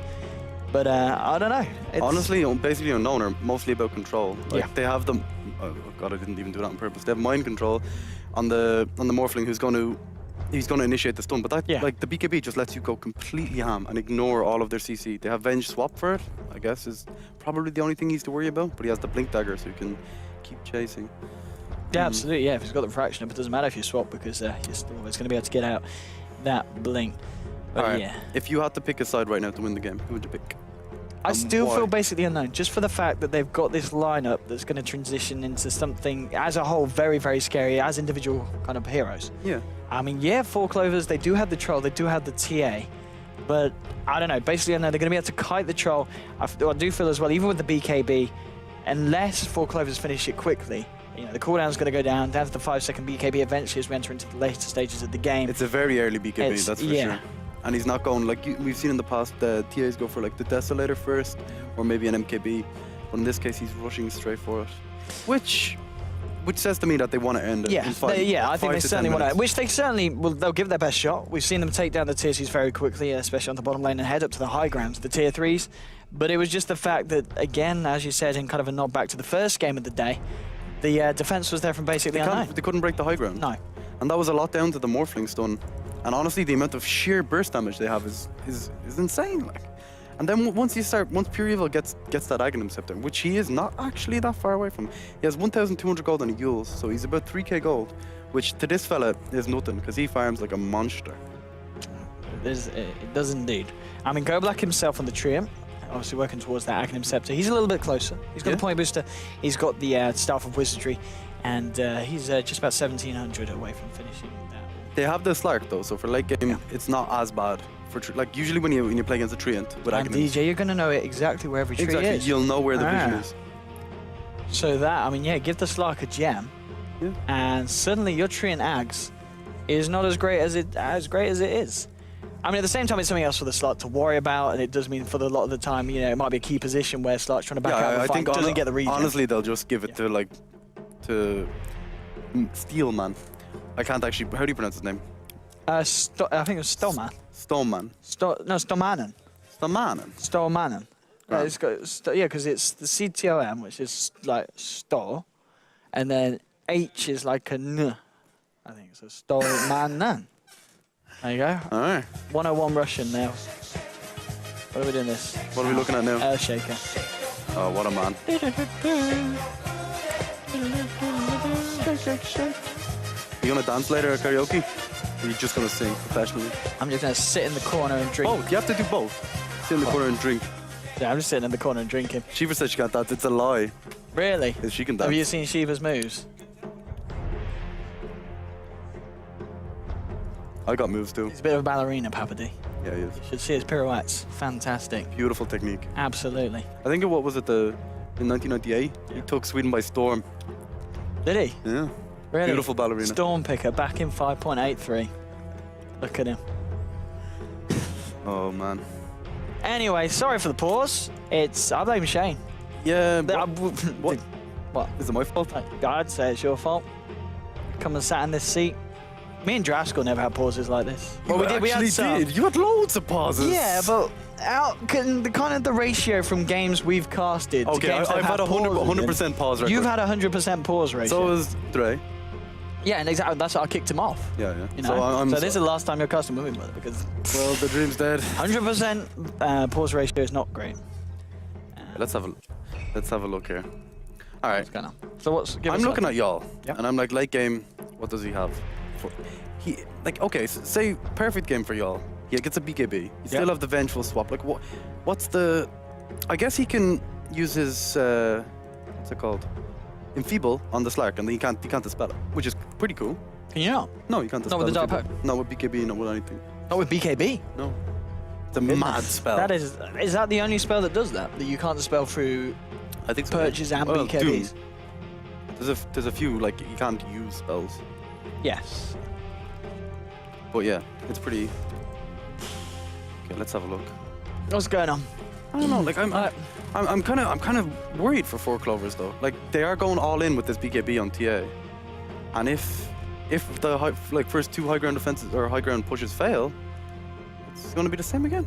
[SPEAKER 1] But I don't know.
[SPEAKER 2] Honestly, basically unknown are mostly about control. Like, they have them. Oh god, I didn't even do that on purpose. They have mind control on the Morphling who's going to. He's going to initiate the stun, but that, like, the BKB just lets you go completely ham and ignore all of their CC. They have Venge swap for it, I guess, is probably the only thing he needs to worry about, but he has the Blink Dagger, so he can keep chasing.
[SPEAKER 1] Yeah, absolutely, yeah. If he's got the refraction up, it doesn't matter if you swap, because you're still always going to be able to get out that Blink. But
[SPEAKER 2] Alright, if you had to pick a side right now to win the game, who would you pick?
[SPEAKER 1] I still feel basically unknown, just for the fact that they've got this lineup that's going to transition into something, as a whole, very, very scary, as individual kind of heroes.
[SPEAKER 2] Yeah.
[SPEAKER 1] I mean, yeah, 4 Clovers, they do have the Troll, they do have the TA, but I don't know, basically I know they're going to be able to kite the Troll. I do feel as well, even with the BKB, unless 4 Clovers finish it quickly, the cooldown's going to go down to the 5-second BKB eventually as we enter into the later stages of the game.
[SPEAKER 2] It's a very early BKB, that's for sure. And he's not going, like we've seen in the past, the TAs go for like the Desolator first, or maybe an MKB, but in this case he's rushing straight for it. Which says to me that they want to end it in 5
[SPEAKER 1] I think they certainly want to, which they certainly they'll give their best shot. We've seen them take down the tier 2s very quickly, especially on the bottom lane, and head up to the high ground, the tier 3s. But it was just the fact that, again, as you said, in kind of a nod back to the first game of the day, the defense was there from basically unknown.
[SPEAKER 2] They couldn't break the high ground.
[SPEAKER 1] No.
[SPEAKER 2] And that was a lot down to the Morphling stun. And honestly, the amount of sheer burst damage they have is insane. Like, and then once Pure Evil gets that Aghanim Scepter, which he is not actually that far away from. He has 1,200 gold on a Yules, so he's about 3k gold, which to this fella is nothing because he farms like a monster.
[SPEAKER 1] It does indeed. I mean, Go Black himself on the Triumph, obviously working towards that Aghanim Scepter. He's a little bit closer. He's got the point booster. He's got the Staff of Wizardry, and he's just about 1,700 away from finishing that.
[SPEAKER 2] They have the Slark though, so for late game, it's not as bad. Like usually when you play against a Treant with Aghanim.
[SPEAKER 1] DJ, you're going to know exactly where every tree is.
[SPEAKER 2] You'll know where the vision is.
[SPEAKER 1] So that, I mean, yeah, give the Slark a gem, and suddenly your Treant Ags is not as great as it is. I mean, at the same time, it's something else for the Slark to worry about, and it does mean for a lot of the time, it might be a key position where Slark's trying to back out the fight, doesn't get the regen.
[SPEAKER 2] Honestly, they'll just give it to Steelman. I can't actually. How do you pronounce his name?
[SPEAKER 1] I think it was Stolman.
[SPEAKER 2] Stolman.
[SPEAKER 1] Stolmanen.
[SPEAKER 2] Stolmanen.
[SPEAKER 1] Stolmanen. Yeah, because it's the CTOM, which is like Stol, and then H is like a N. I think so. Stolmanen. There you go.
[SPEAKER 2] All right.
[SPEAKER 1] 101 Russian now. What are we doing this?
[SPEAKER 2] What are we looking at now?
[SPEAKER 1] Earthshaker.
[SPEAKER 2] Oh, what a man. You gonna dance later at karaoke? Or are you just gonna sing professionally?
[SPEAKER 1] I'm just gonna sit in the corner and drink.
[SPEAKER 2] Both. You have to do both. Sit in the corner and drink.
[SPEAKER 1] Yeah, I'm just sitting in the corner and drinking.
[SPEAKER 2] Shiva said she can't dance. It's a lie.
[SPEAKER 1] Really?
[SPEAKER 2] Yeah, she can dance.
[SPEAKER 1] Have you seen Shiva's moves?
[SPEAKER 2] I got moves too.
[SPEAKER 1] He's a bit of a ballerina, Papa D.
[SPEAKER 2] Yeah, he is.
[SPEAKER 1] You should see his pirouettes. Fantastic.
[SPEAKER 2] Beautiful technique.
[SPEAKER 1] Absolutely.
[SPEAKER 2] I think what was it, in 1998? He took Sweden by storm.
[SPEAKER 1] Did he?
[SPEAKER 2] Yeah.
[SPEAKER 1] Really?
[SPEAKER 2] Beautiful ballerina.
[SPEAKER 1] Storm picker back in 5.83. Look at him.
[SPEAKER 2] Oh, man.
[SPEAKER 1] Anyway, sorry for the pause. I blame Shane.
[SPEAKER 2] Yeah,
[SPEAKER 1] What? What?
[SPEAKER 2] Is it my fault?
[SPEAKER 1] I'd say it's your fault. Come and sat in this seat. Me and Draskell never had pauses like this.
[SPEAKER 2] Well, we did. We actually did. You had loads of pauses.
[SPEAKER 1] Yeah, but the kind of the ratio from games we've casted.
[SPEAKER 2] Okay,
[SPEAKER 1] to games
[SPEAKER 2] I've had 100% pause record.
[SPEAKER 1] You've had 100% pause ratio.
[SPEAKER 2] So has Dre.
[SPEAKER 1] Yeah, and exactly. That's what I kicked him off.
[SPEAKER 2] Yeah, yeah.
[SPEAKER 1] You know? So this is the last time you're casting with me, brother, because
[SPEAKER 2] the dream's dead.
[SPEAKER 1] 100% pause ratio is not great.
[SPEAKER 2] Let's have a look here. All right.
[SPEAKER 1] What's going on? So
[SPEAKER 2] I'm looking at y'all,
[SPEAKER 1] Yep.
[SPEAKER 2] and I'm like, late game. What does he have? Okay, so say perfect game for y'all. He gets a BKB. You still have the vengeful swap. Like what's the? I guess he can use his what's it called? Enfeeble on the Slark, and then he can't dispel it, which is pretty cool.
[SPEAKER 1] Can you not?
[SPEAKER 2] No, you can't dispel.
[SPEAKER 1] Not with the dark
[SPEAKER 2] Enfeeble. Not with BKB. Not with anything.
[SPEAKER 1] Not with BKB.
[SPEAKER 2] No. It's a mad spell.
[SPEAKER 1] That is that the only spell that does that? That you can't dispel through
[SPEAKER 2] I think so.
[SPEAKER 1] purges and BKBs?
[SPEAKER 2] Doom. There's a few like you can't use spells.
[SPEAKER 1] Yes.
[SPEAKER 2] But yeah, it's pretty. Okay, let's have a look.
[SPEAKER 1] What's going on?
[SPEAKER 2] I don't know. Like I'm kind of worried for 4 Clovers though. Like they are going all in with this BKB on TA, and if the first 2 high ground defenses or high ground pushes fail, it's going to be the same again.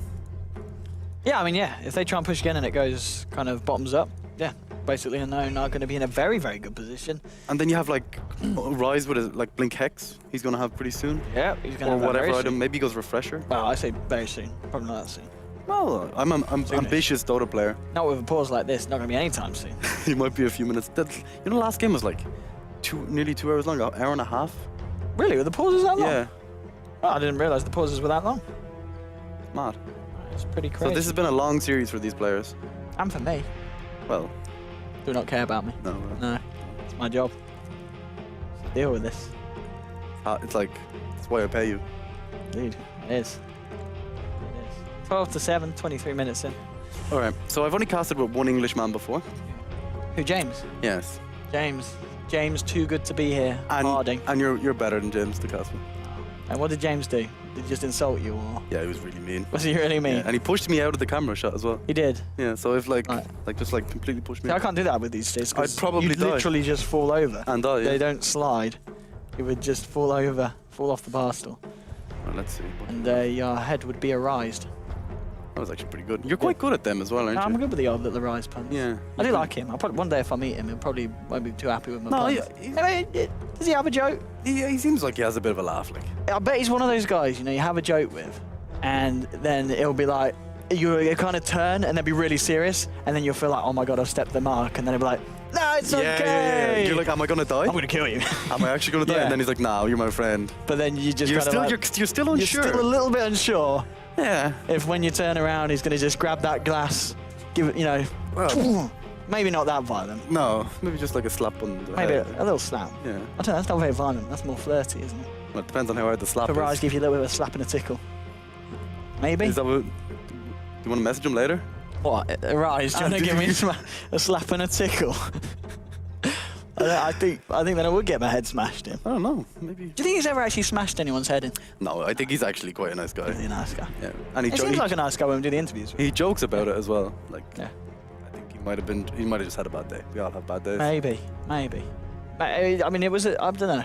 [SPEAKER 2] Yeah,
[SPEAKER 1] I mean, yeah. If they try and push again and it goes kind of bottoms up, yeah, basically Unknown are going to be in a very, very good position.
[SPEAKER 2] And then you have like Rise with a Blink Hex. He's going to have pretty soon.
[SPEAKER 1] Yeah, he's going to have
[SPEAKER 2] or whatever
[SPEAKER 1] very
[SPEAKER 2] item.
[SPEAKER 1] soon.
[SPEAKER 2] Maybe he goes Refresher.
[SPEAKER 1] Well, I say very soon. Probably not that soon.
[SPEAKER 2] Well, I'm ambitious Dota player.
[SPEAKER 1] Not with a pause like this. Not going to be anytime soon.
[SPEAKER 2] He might be a few minutes. You know, last game was like nearly 2 hours long, an hour and a half.
[SPEAKER 1] Really? Were the pauses that long?
[SPEAKER 2] Yeah.
[SPEAKER 1] Oh, I didn't realise the pauses were that long.
[SPEAKER 2] Mad.
[SPEAKER 1] It's pretty crazy.
[SPEAKER 2] So this has been a long series for these players.
[SPEAKER 1] And for me.
[SPEAKER 2] Well.
[SPEAKER 1] Do not care about me.
[SPEAKER 2] No.
[SPEAKER 1] No. It's my job. Deal with this.
[SPEAKER 2] It's like, that's why I pay you.
[SPEAKER 1] Indeed, it is. 12 to 7, 23 minutes in.
[SPEAKER 2] All right. So I've only casted with 1 Englishman before.
[SPEAKER 1] Who, James?
[SPEAKER 2] Yes.
[SPEAKER 1] James, too good to be here. Harding.
[SPEAKER 2] And you're better than James to cast with.
[SPEAKER 1] And what did James do? Did he just insult you, or?
[SPEAKER 2] Yeah, he was really mean.
[SPEAKER 1] Was he really mean?
[SPEAKER 2] Yeah, and he pushed me out of the camera shot as well.
[SPEAKER 1] He did?
[SPEAKER 2] Yeah, so if just completely pushed me
[SPEAKER 1] See,
[SPEAKER 2] out.
[SPEAKER 1] I can't do that with these sticks.
[SPEAKER 2] I'd probably
[SPEAKER 1] you'd literally just fall over.
[SPEAKER 2] And die, yeah.
[SPEAKER 1] They don't slide. You would just fall over, fall off the bar stool.
[SPEAKER 2] Well, let's see.
[SPEAKER 1] And your head would be arised.
[SPEAKER 2] That was actually pretty good. You're quite good at them as well, aren't you?
[SPEAKER 1] I'm good with the odd little rise puns.
[SPEAKER 2] Yeah.
[SPEAKER 1] I do like him. One day if I meet him, he'll probably won't be too happy with my puns. Does he have a joke?
[SPEAKER 2] He seems like he has a bit of a laugh. Like.
[SPEAKER 1] I bet he's one of those guys, you have a joke with, and then it'll be like, you kind of turn and they'll be really serious, and then you'll feel like, oh my god, I've stepped the mark, and then it'll be like, no, it's okay.
[SPEAKER 2] Yeah. You're like, am I gonna die?
[SPEAKER 1] I'm gonna kill you.
[SPEAKER 2] Am I actually gonna die? And then he's like, no, you're my friend.
[SPEAKER 1] But then you just
[SPEAKER 2] you're still unsure.
[SPEAKER 1] You're still a little bit unsure.
[SPEAKER 2] Yeah.
[SPEAKER 1] If when you turn around, he's gonna just grab that glass, give it,
[SPEAKER 2] well,
[SPEAKER 1] maybe not that violent.
[SPEAKER 2] No, maybe just like a slap on the
[SPEAKER 1] maybe
[SPEAKER 2] head.
[SPEAKER 1] a little slap.
[SPEAKER 2] Yeah.
[SPEAKER 1] I don't know, that's not very violent. That's more flirty, isn't it?
[SPEAKER 2] Well, it depends on how hard the slap is.
[SPEAKER 1] Rise give you a little bit of a slap and a tickle. Maybe.
[SPEAKER 2] Is that what? Do you want to message him later?
[SPEAKER 1] What? Rise, do you want to give me a slap and a tickle? I think that I would get my head smashed in.
[SPEAKER 2] I don't know. Maybe.
[SPEAKER 1] Do you think he's ever actually smashed anyone's head in?
[SPEAKER 2] No, I think he's actually quite a nice guy.
[SPEAKER 1] He's a nice guy.
[SPEAKER 2] Yeah. And
[SPEAKER 1] he seems like a nice guy when we do the interviews.
[SPEAKER 2] He jokes about it as well. Like.
[SPEAKER 1] Yeah.
[SPEAKER 2] I think he might have just had a bad day. We all have bad days.
[SPEAKER 1] Maybe. I mean, it was. I don't know.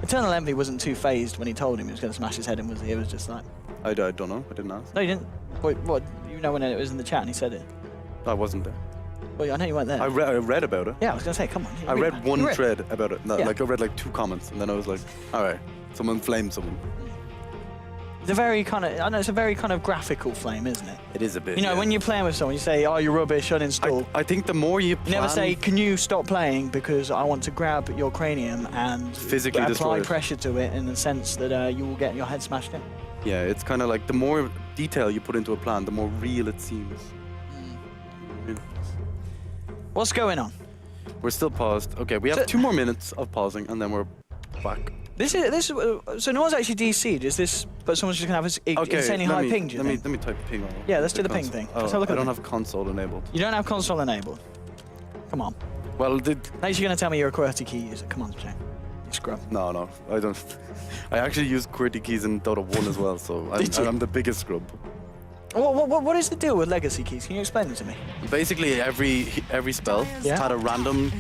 [SPEAKER 1] Eternal Envy wasn't too phased when he told him he was going to smash his head in, was he? It was just like.
[SPEAKER 2] I don't know. I didn't ask.
[SPEAKER 1] No, you didn't. What? You know when it was in the chat and he said it?
[SPEAKER 2] I wasn't there.
[SPEAKER 1] Well, I know you weren't there.
[SPEAKER 2] I read about it.
[SPEAKER 1] Yeah, I was going to say, come on.
[SPEAKER 2] I read one thread about it. No, Like I read like 2 comments, and then I was like, all right, someone flamed someone.
[SPEAKER 1] It's a very kind of. I know it's a very kind of graphical flame, isn't it?
[SPEAKER 2] It is a bit.
[SPEAKER 1] When you're playing with someone, you say, "Oh, you're rubbish, uninstall."
[SPEAKER 2] I think the more you plan,
[SPEAKER 1] never say, "Can you stop playing because I want to grab your cranium and
[SPEAKER 2] physically
[SPEAKER 1] apply pressure to it in the sense that you will get your head smashed in."
[SPEAKER 2] Yeah, it's kind of like the more detail you put into a plan, the more real it seems. mean?
[SPEAKER 1] What's going on?
[SPEAKER 2] We're still paused. Okay, we have 2 more minutes of pausing, and then we're back.
[SPEAKER 1] This is so no one's actually DC'd. Is this? But someone's just gonna have an insanely high ping. Do you think?
[SPEAKER 2] Let me type ping on.
[SPEAKER 1] Yeah, let's do the ping thing. Let's have a look
[SPEAKER 2] I
[SPEAKER 1] at
[SPEAKER 2] don't
[SPEAKER 1] it.
[SPEAKER 2] have console enabled.
[SPEAKER 1] You don't have console enabled. Come on.
[SPEAKER 2] Well,
[SPEAKER 1] Now you're gonna tell me you're a QWERTY key user. Come on, Shane. You scrub.
[SPEAKER 2] no, I don't. I actually use QWERTY keys in Dota 1 as well, so I'm the biggest scrub.
[SPEAKER 1] What is the deal with legacy keys? Can you explain it to me?
[SPEAKER 2] Basically, every spell had a random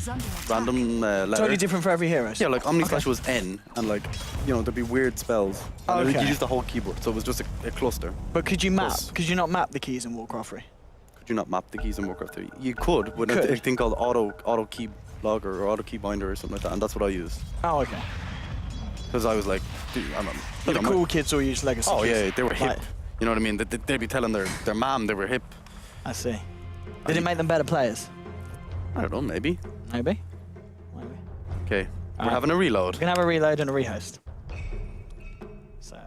[SPEAKER 2] letter.
[SPEAKER 1] Totally different for every hero.
[SPEAKER 2] Yeah, like Omnislash was N, and like, you know, there'd be weird spells. And you use the whole keyboard, so it was just a cluster.
[SPEAKER 1] But could you map? Could you not map the keys in Warcraft 3?
[SPEAKER 2] Could you not map the keys in Warcraft 3? You could, with a thing called auto key logger or auto key binder or something like that, and that's what I used.
[SPEAKER 1] Oh, okay.
[SPEAKER 2] Because I was like, dude,
[SPEAKER 1] But the cool kids all use legacy keys.
[SPEAKER 2] Oh yeah, they were hip.
[SPEAKER 1] Like,
[SPEAKER 2] you know what I mean? They'd be telling their mom they were hip.
[SPEAKER 1] I see. Did it make them better players?
[SPEAKER 2] I don't know, maybe.
[SPEAKER 1] Maybe.
[SPEAKER 2] Okay, we're having a reload.
[SPEAKER 1] We're gonna have a reload and a rehost. So,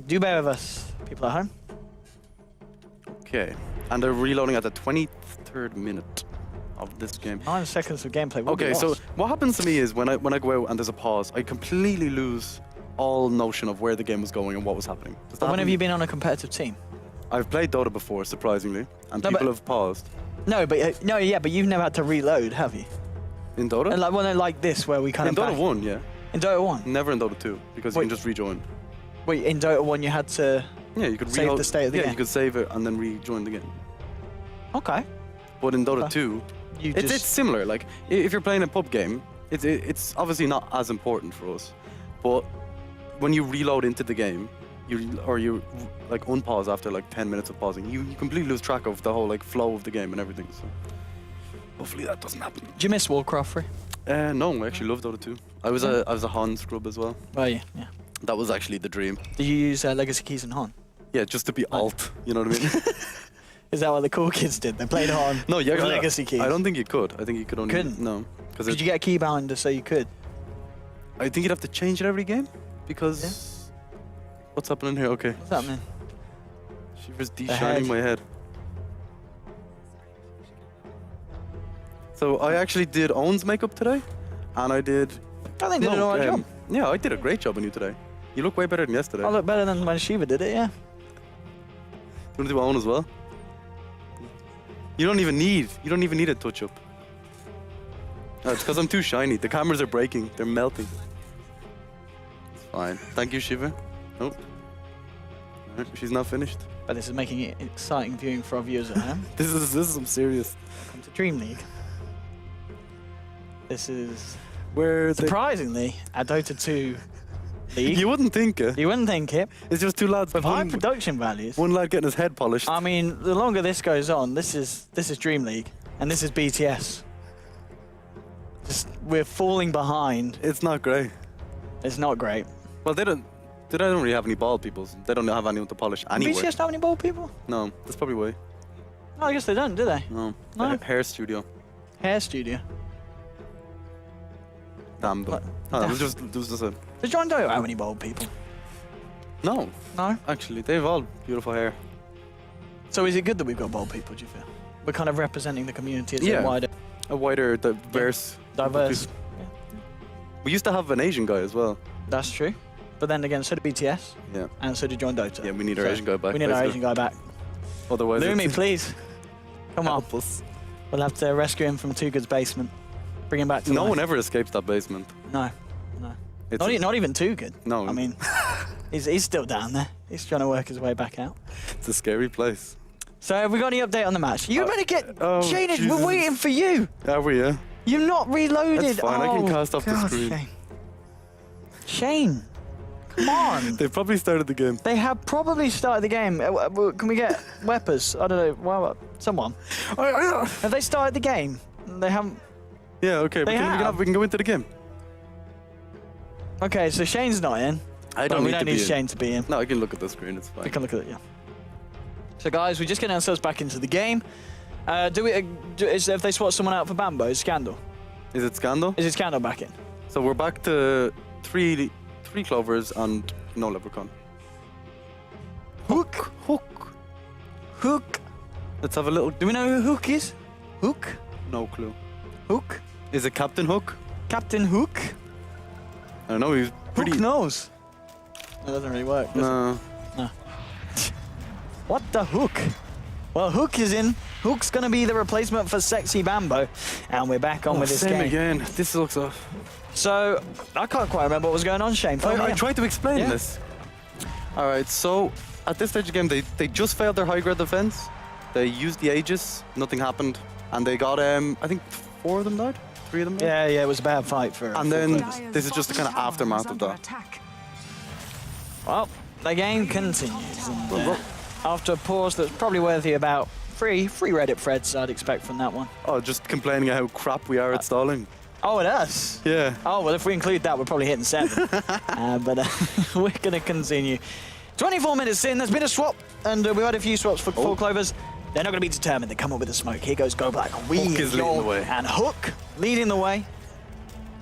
[SPEAKER 1] do bear with us, people at home.
[SPEAKER 2] Okay, and they're reloading at the 23rd minute of this game.
[SPEAKER 1] 9 seconds of gameplay.
[SPEAKER 2] Okay, so what happens to me is when I go out and there's a pause, I completely lose all notion of where the game was going and what was happening.
[SPEAKER 1] When have you been on a competitive team?
[SPEAKER 2] I've played Dota before, surprisingly, and people have paused.
[SPEAKER 1] No, but but you've never had to reload, have you?
[SPEAKER 2] In Dota?
[SPEAKER 1] And like this, where we kind
[SPEAKER 2] of. In Dota 1, yeah.
[SPEAKER 1] In Dota 1?
[SPEAKER 2] Never in Dota 2, because you can just rejoin.
[SPEAKER 1] Wait, in Dota 1 you had to.
[SPEAKER 2] Yeah, you could
[SPEAKER 1] save the state of the game.
[SPEAKER 2] Yeah, you could save it and then rejoin the game.
[SPEAKER 1] Okay.
[SPEAKER 2] But in Dota 2, it's similar. Like if you're playing a pub game, it's obviously not as important for us, but when you reload into the game, you like unpause after like 10 minutes of pausing, you completely lose track of the whole like flow of the game and everything. So hopefully that doesn't happen.
[SPEAKER 1] Do you miss Warcraft 3?
[SPEAKER 2] No, I actually love Dota 2. I was a Han scrub as well.
[SPEAKER 1] Oh yeah.
[SPEAKER 2] That was actually the dream.
[SPEAKER 1] Did you use legacy keys in Han?
[SPEAKER 2] Yeah, just to be alt. You know what I mean?
[SPEAKER 1] Is that what the cool kids did? They played Han.
[SPEAKER 2] No, yeah,
[SPEAKER 1] legacy keys.
[SPEAKER 2] I don't think you could. I think you could only.
[SPEAKER 1] Couldn't.
[SPEAKER 2] No,
[SPEAKER 1] Could you get a keybinder so you could?
[SPEAKER 2] I think you'd have to change it every game because. Yeah. What's happening here? Okay.
[SPEAKER 1] What's happening?
[SPEAKER 2] She was de-shining my head. So I actually did Owen's makeup today, and I did.
[SPEAKER 1] I think they did an alright job.
[SPEAKER 2] Yeah, I did a great job on you today. You look way better than yesterday.
[SPEAKER 1] I look better than when Shiva did it, yeah.
[SPEAKER 2] Do you want to do Owen as well? You don't even need a touch up. No, it's because I'm too shiny. The cameras are breaking. They're melting. It's fine. Thank you, Shiva. Nope. Right, she's not finished.
[SPEAKER 1] But this is making it exciting viewing for our viewers at home.
[SPEAKER 2] This is some serious.
[SPEAKER 1] Welcome to Dreamleague. This is
[SPEAKER 2] where
[SPEAKER 1] surprisingly a Dota 2 league.
[SPEAKER 2] You wouldn't think it.
[SPEAKER 1] You wouldn't think it.
[SPEAKER 2] It's just 2 lads
[SPEAKER 1] with high production values.
[SPEAKER 2] One lad getting his head polished.
[SPEAKER 1] I mean, the longer this goes on, this is Dreamleague, and this is BTS. We're falling behind.
[SPEAKER 2] It's not great.
[SPEAKER 1] It's not great.
[SPEAKER 2] Well, they don't really have any bald people. They don't have anyone to polish anywhere.
[SPEAKER 1] BTS don't have any bald people?
[SPEAKER 2] No, that's probably why.
[SPEAKER 1] No, I guess they don't, do they?
[SPEAKER 2] No. Hair studio.
[SPEAKER 1] Hair studio.
[SPEAKER 2] Damn, but it was just a...
[SPEAKER 1] Does John Doe have any bald people?
[SPEAKER 2] No.
[SPEAKER 1] No?
[SPEAKER 2] Actually, they have all beautiful hair.
[SPEAKER 1] So is it good that we've got bald people, do you feel? We're kind of representing the community as a wider...
[SPEAKER 2] diverse...
[SPEAKER 1] Diverse.
[SPEAKER 2] Yeah. We used to have an Asian guy as well.
[SPEAKER 1] That's true. But then again, so did BTS.
[SPEAKER 2] Yeah.
[SPEAKER 1] And so did John Dota.
[SPEAKER 2] Yeah, we need our Asian guy back.
[SPEAKER 1] We need our Asian guy back.
[SPEAKER 2] Otherwise...
[SPEAKER 1] Lumi, please. Come on. We'll have to rescue him from Too Good's basement. Bring him back to life.
[SPEAKER 2] No one ever escapes that basement.
[SPEAKER 1] No. Not even Too Good.
[SPEAKER 2] No.
[SPEAKER 1] I mean, he's still down there. He's trying to work his way back out.
[SPEAKER 2] It's a scary place.
[SPEAKER 1] So have we got any update on the match? You better get... Shane, we're waiting for you.
[SPEAKER 2] Are we, yeah?
[SPEAKER 1] You've not reloaded.
[SPEAKER 2] That's fine, I can cast off the screen.
[SPEAKER 1] Shane, come on.
[SPEAKER 2] They've probably started the game.
[SPEAKER 1] They have probably started the game. Can we get weapons? I don't know. Someone. Have they started the game? They haven't...
[SPEAKER 2] Yeah, okay, we can go into the game.
[SPEAKER 1] Okay, so Shane's not in.
[SPEAKER 2] We don't need
[SPEAKER 1] Shane to be in.
[SPEAKER 2] No, I can look at the screen, it's fine.
[SPEAKER 1] We can look at it, yeah. So guys, we're just getting ourselves back into the game. If they swap someone out for Bambo, is Scandal?
[SPEAKER 2] Is it Scandal?
[SPEAKER 1] Is it Scandal back in?
[SPEAKER 2] So we're back to three clovers and no leprechaun.
[SPEAKER 1] Hook.
[SPEAKER 2] Let's have a little...
[SPEAKER 1] Do we know who Hook is? Hook?
[SPEAKER 2] No clue.
[SPEAKER 1] Hook?
[SPEAKER 2] Is it Captain Hook?
[SPEAKER 1] Captain Hook?
[SPEAKER 2] I don't know, he's pretty...
[SPEAKER 1] Hook knows. That doesn't really work, does
[SPEAKER 2] No.
[SPEAKER 1] it? No. What the Hook? Well, Hook is in. Hook's going to be the replacement for Sexy Bambo. And we're back on with this
[SPEAKER 2] same
[SPEAKER 1] game.
[SPEAKER 2] again. This looks off.
[SPEAKER 1] So, I can't quite remember what was going on, Shane.
[SPEAKER 2] I tried to explain
[SPEAKER 1] Yeah.
[SPEAKER 2] this. All right, so at this stage of the game, they just failed their high grade defense. They used the Aegis, nothing happened. And they got, I think 4 of them died? 3 of them died?
[SPEAKER 1] Yeah, it was a bad fight for...
[SPEAKER 2] And then this is just the kind of aftermath of that.
[SPEAKER 1] Well, the game continues. And, after a pause that's probably worthy about three Reddit threads I'd expect from that one.
[SPEAKER 2] Oh, just complaining how crap we are at stalling.
[SPEAKER 1] Oh, at us?
[SPEAKER 2] Yeah.
[SPEAKER 1] Oh, well, if we include that, we're probably hitting 7. But we're going to continue. 24 minutes in, there's been a swap, and we've had a few swaps for Four Clovers. They're not going to be determined. They come up with the smoke. Here goes Go Black.
[SPEAKER 2] Hook is leading the way.
[SPEAKER 1] And Hook leading the way.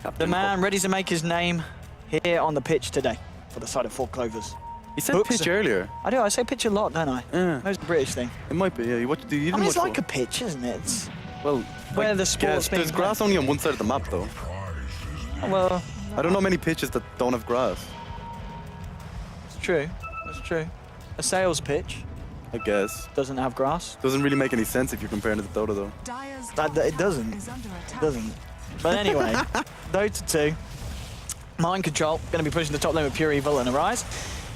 [SPEAKER 2] Captain
[SPEAKER 1] The man
[SPEAKER 2] Hook.
[SPEAKER 1] ready to make his name here on the pitch today for the side of Four Clovers.
[SPEAKER 2] He said
[SPEAKER 1] Hook's
[SPEAKER 2] pitch earlier.
[SPEAKER 1] I do. I say pitch a lot, don't I?
[SPEAKER 2] Yeah.
[SPEAKER 1] That's a British thing.
[SPEAKER 2] It might be, yeah. You didn't
[SPEAKER 1] I mean, it's
[SPEAKER 2] watch
[SPEAKER 1] like a pitch, isn't it? It's
[SPEAKER 2] well,
[SPEAKER 1] where
[SPEAKER 2] like,
[SPEAKER 1] the sport's being
[SPEAKER 2] there's grass only on one side of the map, though.
[SPEAKER 1] well,
[SPEAKER 2] I don't know many pitches that don't have grass.
[SPEAKER 1] it's true. That's true. A sales pitch
[SPEAKER 2] I guess.
[SPEAKER 1] doesn't have grass.
[SPEAKER 2] Doesn't really make any sense if you're comparing it to Dota, though.
[SPEAKER 1] It doesn't. It doesn't. But anyway, Dota 2. Mind Control, going to be pushing the top lane with Pure Evil and Arise.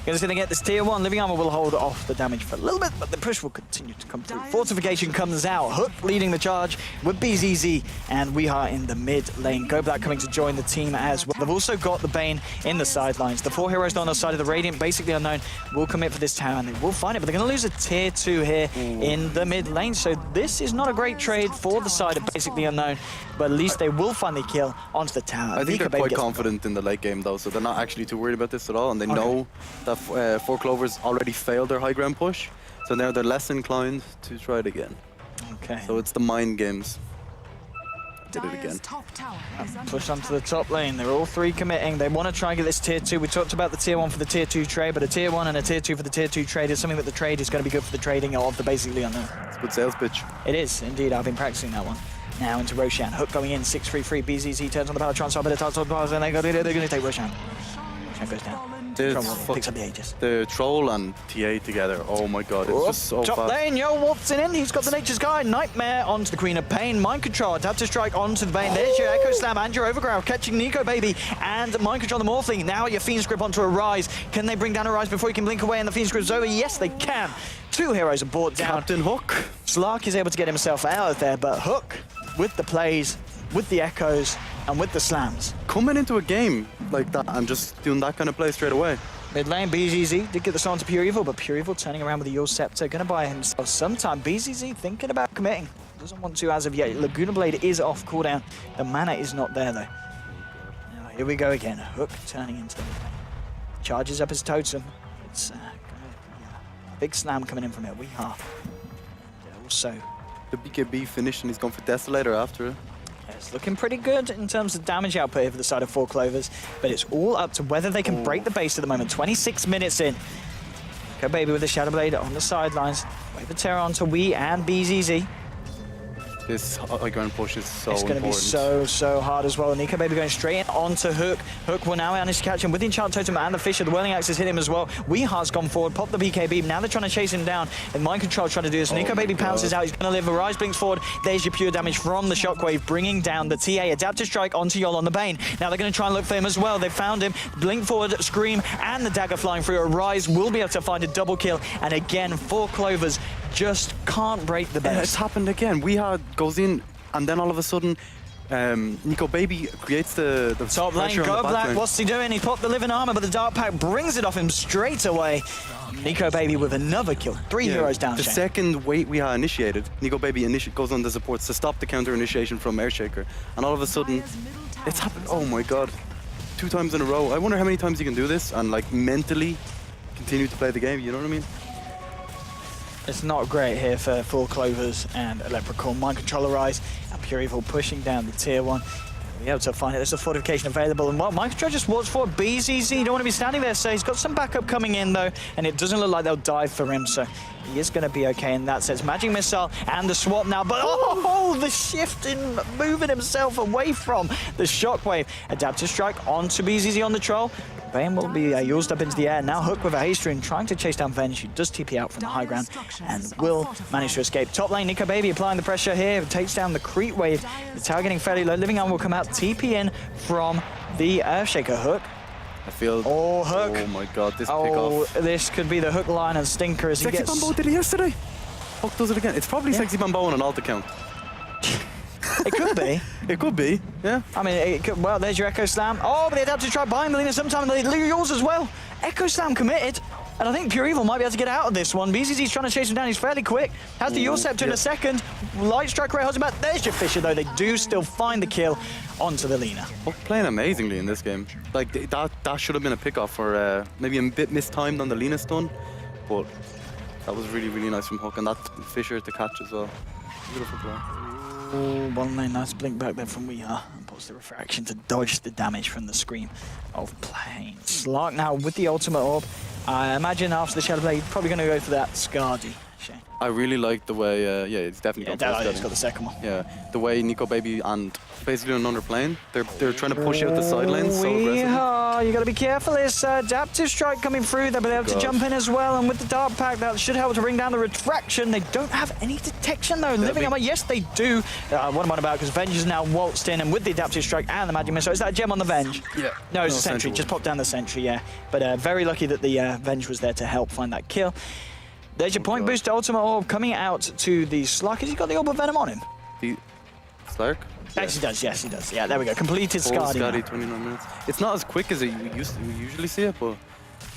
[SPEAKER 1] Going to get this tier 1. Living Armor will hold off the damage for a little bit, but the push will continue to come through. Fortification comes out. Hook leading the charge with BZZ, and we are in the mid lane. Go Black coming to join the team as well. They've also got the Bane in the sidelines. The 4 heroes on the side of the Radiant, basically unknown, will commit for this tower, and they will find it, but they're going to lose a tier 2 here in the mid lane. So this is not a great trade for the side of basically unknown, but at least they will find the kill onto the tower.
[SPEAKER 2] I think
[SPEAKER 1] Nika
[SPEAKER 2] they're quite
[SPEAKER 1] gets
[SPEAKER 2] confident in the late game, though, so they're not actually too worried about this at all, and they know that Four Clovers already failed their high ground push, so now they're less inclined to try it again.
[SPEAKER 1] Okay.
[SPEAKER 2] So it's the mind games. Did it again.
[SPEAKER 1] Push onto the top lane. They're all 3 committing. They want to try and get this tier 2. We talked about the tier 1 for the tier 2 trade, but a tier 1 and a tier 2 for the tier 2 trade is something that the trade is going to be good for the trading of the basically unknown.
[SPEAKER 2] It's a good sales pitch.
[SPEAKER 1] It is, indeed. I've been practicing that one. Now into Roshan. Hook going in, 6-3-3. BZZ turns on the power transfer, but it starts on the bars, and they're going to take Roshan. Roshan goes down. Picks up the Aegis.
[SPEAKER 2] The troll and TA together, oh my god, it's just so
[SPEAKER 1] top
[SPEAKER 2] fast.
[SPEAKER 1] lane, Yo waltzing in, he's got the Nature's Guide, Nightmare onto the Queen of Pain, Mind Control, Adapt to Strike onto the Bane, there's your Echo Slam and your Overground, catching Nico Baby, and Mind Control the Morphling, now your Fiend's Grip onto Arise, can they bring down Arise before he can blink away and the Fiend's Grip's over? Yes, they can. 2 heroes are brought down.
[SPEAKER 2] Captain Hook.
[SPEAKER 1] Slark is able to get himself out of there, but Hook, with the plays, with the Echoes, and with the Slams.
[SPEAKER 2] Coming into a game like that and just doing that kind of play straight away.
[SPEAKER 1] Mid lane, BZZ did get the start to Pure Evil, but Pure Evil turning around with the Yule Scepter, going to buy himself some time. BZZ thinking about committing. Doesn't want to as of yet. Laguna Blade is off cooldown. The mana is not there, though. Now, here we go again. Hook turning into the mid lane. Charges up his totem. It's a big slam coming in from it. We are. And also,
[SPEAKER 2] The BKB finished and he's gone for Desolator after it.
[SPEAKER 1] it's looking pretty good in terms of damage output here for the side of Four Clovers, but it's all up to whether they can break the base at the moment. 26 minutes in. Go Baby with the Shadow Blade on the sidelines. Wave of Terror onto Wee and BZZ.
[SPEAKER 2] This high ground push is so
[SPEAKER 1] It's going to be so hard as well. Nico Baby going straight in onto Hook. Hook will now manage to catch him with the Enchant Totem and the Fisher. The Whirling Axe has hit him as well. Weeheart's gone forward, popped the BKB. Now they're trying to chase him down. And Mind Control trying to do this. Nico Baby pounces out. He's going to live. Arise blinks forward. There's your pure damage from the Shockwave, bringing down the TA. Adaptive Strike onto Yol on the Bane. Now they're going to try and look for him as well. They've found him. Blink forward, Scream, and the dagger flying through. Arise will be able to find a double kill. And again, Four Clovers just can't break the base.
[SPEAKER 2] Yeah, it's happened again. Weeheart goes in, and then all of a sudden, Nico Baby creates the
[SPEAKER 1] top lane,
[SPEAKER 2] pressure on
[SPEAKER 1] Go
[SPEAKER 2] the back
[SPEAKER 1] Black,
[SPEAKER 2] lane.
[SPEAKER 1] what's he doing? He popped the living armor, but the Dark Pack brings it off him straight away. Nico Baby with another kill. 3 heroes down.
[SPEAKER 2] The
[SPEAKER 1] Shane.
[SPEAKER 2] second wait we had initiated, Nico Baby goes on the supports to stop the counter initiation from Airshaker, and all of a sudden, it's happened. Oh my god, 2 times in a row. I wonder how many times you can do this and like mentally continue to play the game. You know what I mean?
[SPEAKER 1] It's not great here for Four Clovers and Leprechaun. Mind Control Arise and Pure Evil pushing down the tier 1. Be able to find it. There's a fortification available, and well, Micro just walks forward. BZZ, you don't want to be standing there, so he's got some backup coming in though, and it doesn't look like they'll dive for him, so he is going to be okay in that sense. Magic Missile and the swap now, but oh, the shift in moving himself away from the Shockwave. Adaptive Strike onto BZZ on the Troll. Bane will be used up into the air. Now Hook with a haste rune, trying to chase down Venge, who does TP out from the high ground and will manage to escape. Top lane, Nico Baby applying the pressure here, takes down the creep wave. The tower getting fairly low. Living Arm will come out, TP in from the Earthshaker. Hook.
[SPEAKER 2] I feel...
[SPEAKER 1] Oh, Hook.
[SPEAKER 2] Oh my god, this
[SPEAKER 1] Oh,
[SPEAKER 2] pick-off.
[SPEAKER 1] this could be the Hook line and stinker as he
[SPEAKER 2] Sexy
[SPEAKER 1] gets...
[SPEAKER 2] Bambo did it yesterday. Hook does it again. It's probably Sexy Bambo on an alt account.
[SPEAKER 1] It could be.
[SPEAKER 2] It could be, yeah.
[SPEAKER 1] I mean, it could, well, there's your Echo Slam. Oh, but they had to try buying the Lina sometime, and they yours as well. Echo Slam committed, and I think Pure Evil might be able to get out of this one. BZZ's trying to chase him down, he's fairly quick. Has the Yule Scepter in a second. Light Strike Ray holds him back. There's your Fisher, though. They do still find the kill onto the Lina.
[SPEAKER 2] Hook playing amazingly in this game. Like, that should have been a pick-off for maybe a bit mistimed on the Lina stun, but that was really, really nice from Hook, and that Fisher to catch as well. Beautiful play.
[SPEAKER 1] Oh, one lane, nice blink back there from Weeha. And pulls the refraction to dodge the damage from the scream of Plane. Slark now with the ultimate orb. I imagine after the Shadow Blade, he's probably going to go for that Scardy. Shane.
[SPEAKER 2] I really like the way, yeah, it's definitely
[SPEAKER 1] He's got the second one.
[SPEAKER 2] Yeah, the way Nico Baby and basically on another plane, they're trying to push out the side lanes so aggressively.
[SPEAKER 1] You got to be careful. It's Adaptive Strike coming through. They'll be able to jump in as well, and with the Dark Pack, that should help to bring down the retraction. They don't have any detection though. Living Armor, yes they do. What am I about? Because Venge is now waltzed in, and with the Adaptive Strike and the Magic Missile, is that a gem on the Venge?
[SPEAKER 2] Yeah.
[SPEAKER 1] No, it's a Sentry. Just pop down the Sentry, yeah. But very lucky that the Venge was there to help find that kill. There's your point boost Ultimate Orb coming out to the Slark. Has he got the Orb of Venom on him?
[SPEAKER 2] The Slark?
[SPEAKER 1] Yes, he does. Yes, he does. Yeah, there we go. Completed Scardy.
[SPEAKER 2] Scardy, 29 minutes. It's not as quick as we usually see it, but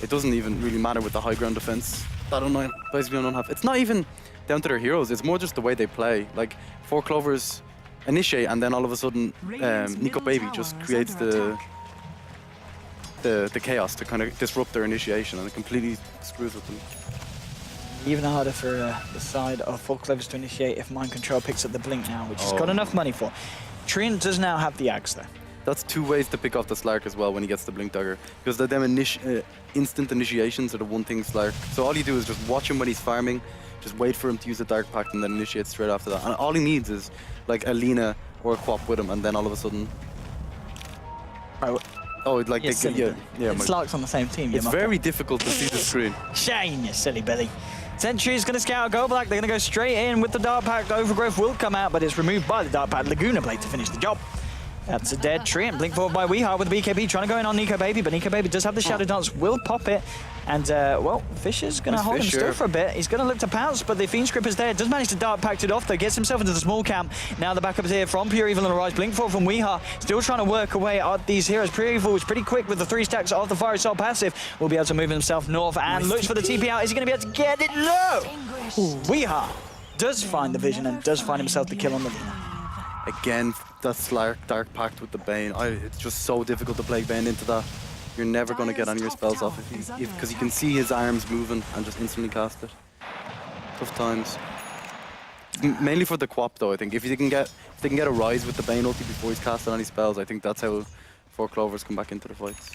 [SPEAKER 2] it doesn't even really matter with the high ground defense. I don't know. Basically, I don't have. It's not even down to their heroes. It's more just the way they play. Like 4 Clovers initiate, and then all of a sudden, Nico Baby just creates the chaos to kind of disrupt their initiation, and it completely screws with them.
[SPEAKER 1] Even harder for the side of 4 Clovers to initiate if Mind Control picks up the blink now, which he's got enough money for. Treant does now have the Axe though.
[SPEAKER 2] That's 2 ways to pick off the Slark as well when he gets the Blink Dagger, because them instant initiations are the one thing Slark. So all you do is just watch him when he's farming, just wait for him to use the Dark Pact and then initiate straight after that. And all he needs is like a Lina or a Quap with him, and then all of a sudden... Oh, like
[SPEAKER 1] yeah, Slark's on the same team.
[SPEAKER 2] It's very difficult to see the screen.
[SPEAKER 1] Shane, you silly Billy. Sentry's going to scout Go Black. They're going to go straight in with the Dark Pact. Overgrowth will come out, but it's removed by the Dark Pact. Laguna Blade to finish the job. That's a dead tree, and blink forward by Weeha with the BKB, trying to go in on Nico Baby, but Nico Baby does have the Shadow Dance, will pop it, and well, Fisher's going to hold him still for a bit. He's going to look to pounce, but the Fiend Scripper's there, does manage to Dark Pact it off, though, gets himself into the small camp. Now the backup is here from Pure Evil and a Rise, blink forward from Weeha, still trying to work away at these heroes. Pure Evil is pretty quick with the 3 stacks of the Fire Soul passive, will be able to move himself north, and looks for the TP out. Is he going to be able to get it? No! Weeha does find the vision and does find himself the kill on the Lina.
[SPEAKER 2] Again, that Slark Dark Pact with the Bane. It's just so difficult to play Bane into that. You're never going to get any of your spells off because you can see his arms moving and just instantly cast it. Tough times. Mainly for the Quap though, I think. If they can get a Rise with the Bane ulti before he's casting any spells, I think that's how 4 Clovers come back into the fights.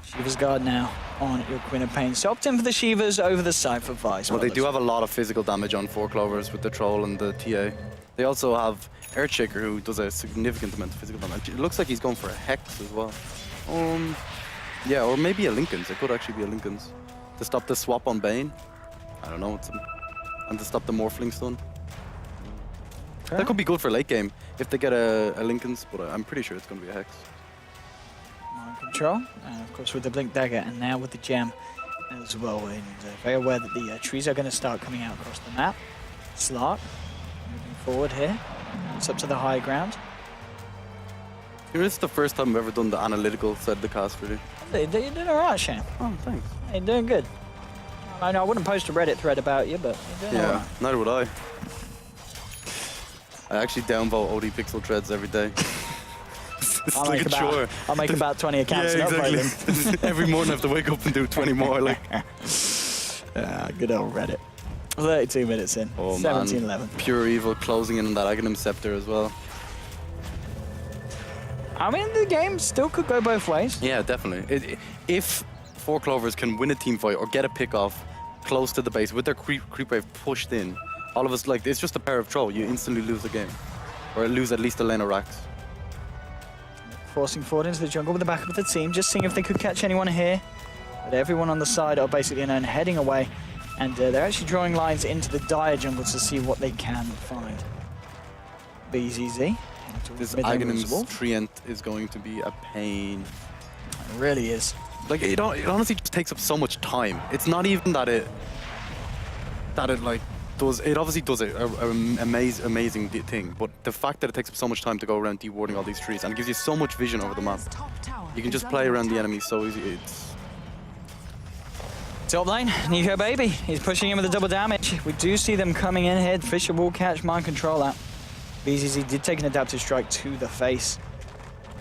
[SPEAKER 1] Shiva's Guard now on your Queen of Pain. So opt in for the Shivas over the Cypher Vice.
[SPEAKER 2] Well, they do have a lot of physical damage on 4 Clovers with the Troll and the TA. They also have Earthshaker, who does a significant amount of physical damage. It looks like he's going for a Hex as well. Yeah, or maybe a Linken's. It could actually be a Linken's. To stop the swap on Bane. I don't know. And to stop the Morphling stun. Okay. That could be good for late game if they get a Linken's, but I'm pretty sure it's going to be a Hex.
[SPEAKER 1] Mind Control, and of course with the Blink Dagger, and now with the Gem as well. And very aware that the trees are going to start coming out across the map. Slark moving forward here. It's up to the high ground.
[SPEAKER 2] It's the first time I've ever done the analytical side of the cast, really.
[SPEAKER 1] You're doing alright, Shane.
[SPEAKER 2] Oh, thanks.
[SPEAKER 1] You're doing good. I know I wouldn't post a Reddit thread about you, but you're doing alright.
[SPEAKER 2] Neither would I. I actually downvote OD Pixel threads every day.
[SPEAKER 1] I'll make about 20 accounts and upload them.
[SPEAKER 2] Every morning I have to wake up and do 20 more. Like.
[SPEAKER 1] Good old Reddit. 32 minutes in. 17-11.
[SPEAKER 2] Pure Evil closing in on that Aghanim Scepter as well.
[SPEAKER 1] I mean, the game still could go both ways.
[SPEAKER 2] Yeah, definitely. If 4 Clovers can win a team fight or get a pick off close to the base with their creep wave pushed in, all of us, like, it's just a pair of troll. You instantly lose the game. Or lose at least a lane of racks.
[SPEAKER 1] Forcing forward into the jungle with the backup of the team, just seeing if they could catch anyone here. But everyone on the side are basically heading away. And they're actually drawing lines into the dire jungle to see what they can find. BZZ.
[SPEAKER 2] This Aghanim's Treant is going to be a pain.
[SPEAKER 1] It really is.
[SPEAKER 2] Like, it honestly just takes up so much time. It's not even that it like does. It obviously does an amazing thing, but the fact that it takes up so much time to go around dewarding all these trees and it gives you so much vision over the map. You can just play around the enemies so easy. It's
[SPEAKER 1] top lane, Nico Baby. He's pushing in with the double damage. We do see them coming in here. Fisher will catch mind control out. BZZ did take an adaptive strike to the face.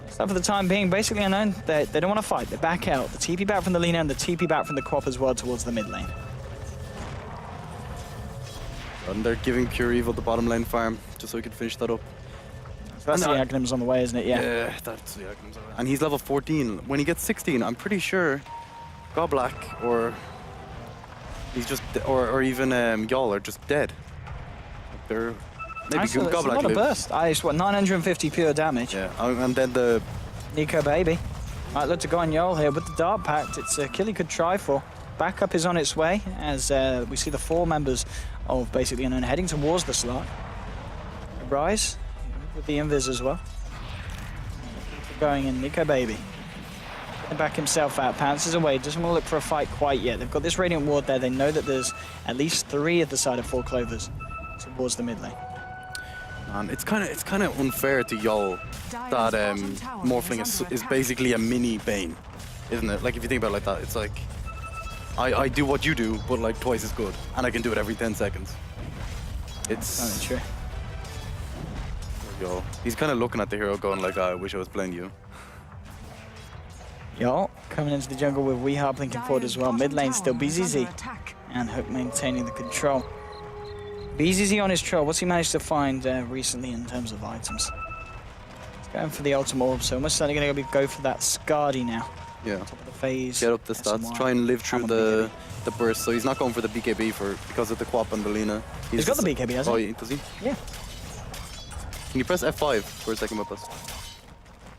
[SPEAKER 1] So for the time being, basically unknown. They don't want to fight. They back out. The TP back from the Lina and the TP back from the Quap as well towards the mid lane.
[SPEAKER 2] And they're giving Pure Evil the bottom lane farm just so he can finish that up.
[SPEAKER 1] So that's the Aghanim's on the way, isn't it? Yeah.
[SPEAKER 2] Yeah, that's the Aghanim's on the way. And he's level 14. When he gets 16, I'm pretty sure Goblack or he's just or even Y'all are just dead. They're maybe
[SPEAKER 1] Goblack
[SPEAKER 2] lives.
[SPEAKER 1] Not a burst. It's what, 950 pure damage.
[SPEAKER 2] Yeah, and then the
[SPEAKER 1] Nico Baby might look to go on Y'all here with the Dart Pact. It's a kill he could try for. Backup is on its way as we see the 4 members of basically Unknown heading towards the slot. Rise with the invis as well. Going in, Nico Baby. Back himself out, pounces away, doesn't want to look for a fight quite yet. They've got this Radiant Ward there. They know that there's at least 3 at the side of 4 Clovers towards the mid lane.
[SPEAKER 2] It's kind of unfair to Y'all that Morphling is basically a mini Bane, isn't it? Like, if you think about it like that, it's like I do what you do, but like twice as good, and I can do it every 10 seconds. It's
[SPEAKER 1] true.
[SPEAKER 2] Y'all, he's kind of looking at the hero going like, I wish I was playing you.
[SPEAKER 1] Y'all coming into the jungle with Weeharp linking forward as well. Mid lane still BZZ and Hook maintaining the control. BZZ on his troll. What's he managed to find recently in terms of items? He's going for the ultimate orb, so almost certainly going to go for that Scardy now.
[SPEAKER 2] Yeah.
[SPEAKER 1] Top of the phase.
[SPEAKER 2] Get up the stats. Try and live through the burst. So he's not going for the BKB because of the Quap and the Lina.
[SPEAKER 1] He's got the BKB, hasn't he?
[SPEAKER 2] Oh, does he?
[SPEAKER 1] Yeah.
[SPEAKER 2] Can you press F5 for a second with us?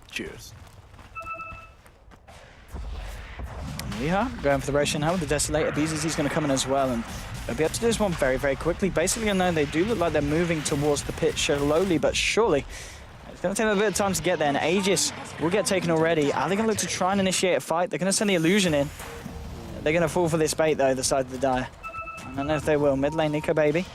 [SPEAKER 2] Cheers.
[SPEAKER 1] Weeharp going for the Roshan now with the Desolator. BZZ's going to come in as well, and they'll be able to do this one very, very quickly. Basically, unknown, they do look like they're moving towards the pit slowly but surely. It's going to take them a bit of time to get there, and Aegis will get taken already. Are they going to look to try and initiate a fight? They're going to send the Illusion in. They're going to fall for this bait, though, the side of the Dire. I don't know if they will. Mid lane, Nico Baby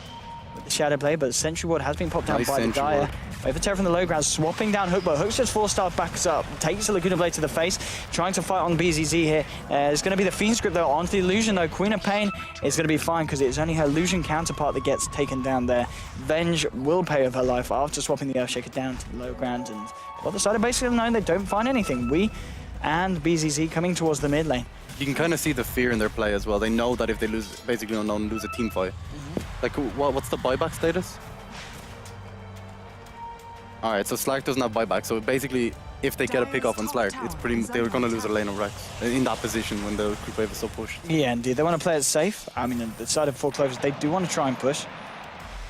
[SPEAKER 1] with the Shadow Blade, but Sentry Ward has been popped down by the Dire. Wait for Terror from the low ground, swapping down Hook, but Hook's just 4-star backs up, takes the Laguna Blade to the face, trying to fight on BZZ here. It's going to be the Fiend Script, though, onto the Illusion, though. Queen of Pain is going to be fine, because it's only her Illusion counterpart that gets taken down there. Venge will pay with her life after swapping the Earthshaker down to the low ground, and well, the side of basically known they don't find anything. We and BZZ coming towards the mid lane.
[SPEAKER 2] You can kind of see the fear in their play as well. They know that if they lose, basically unknown, lose a team fight. Like, what's the buyback status? Alright, so Slark doesn't have buyback, so basically, if they get a pick off on Slark, it's pretty. They're going to lose a lane of Rex in that position when the creep wave is so pushed.
[SPEAKER 1] Yeah, indeed. They want to play it safe. I mean, the side of 4 Clovers, they do want to try and push.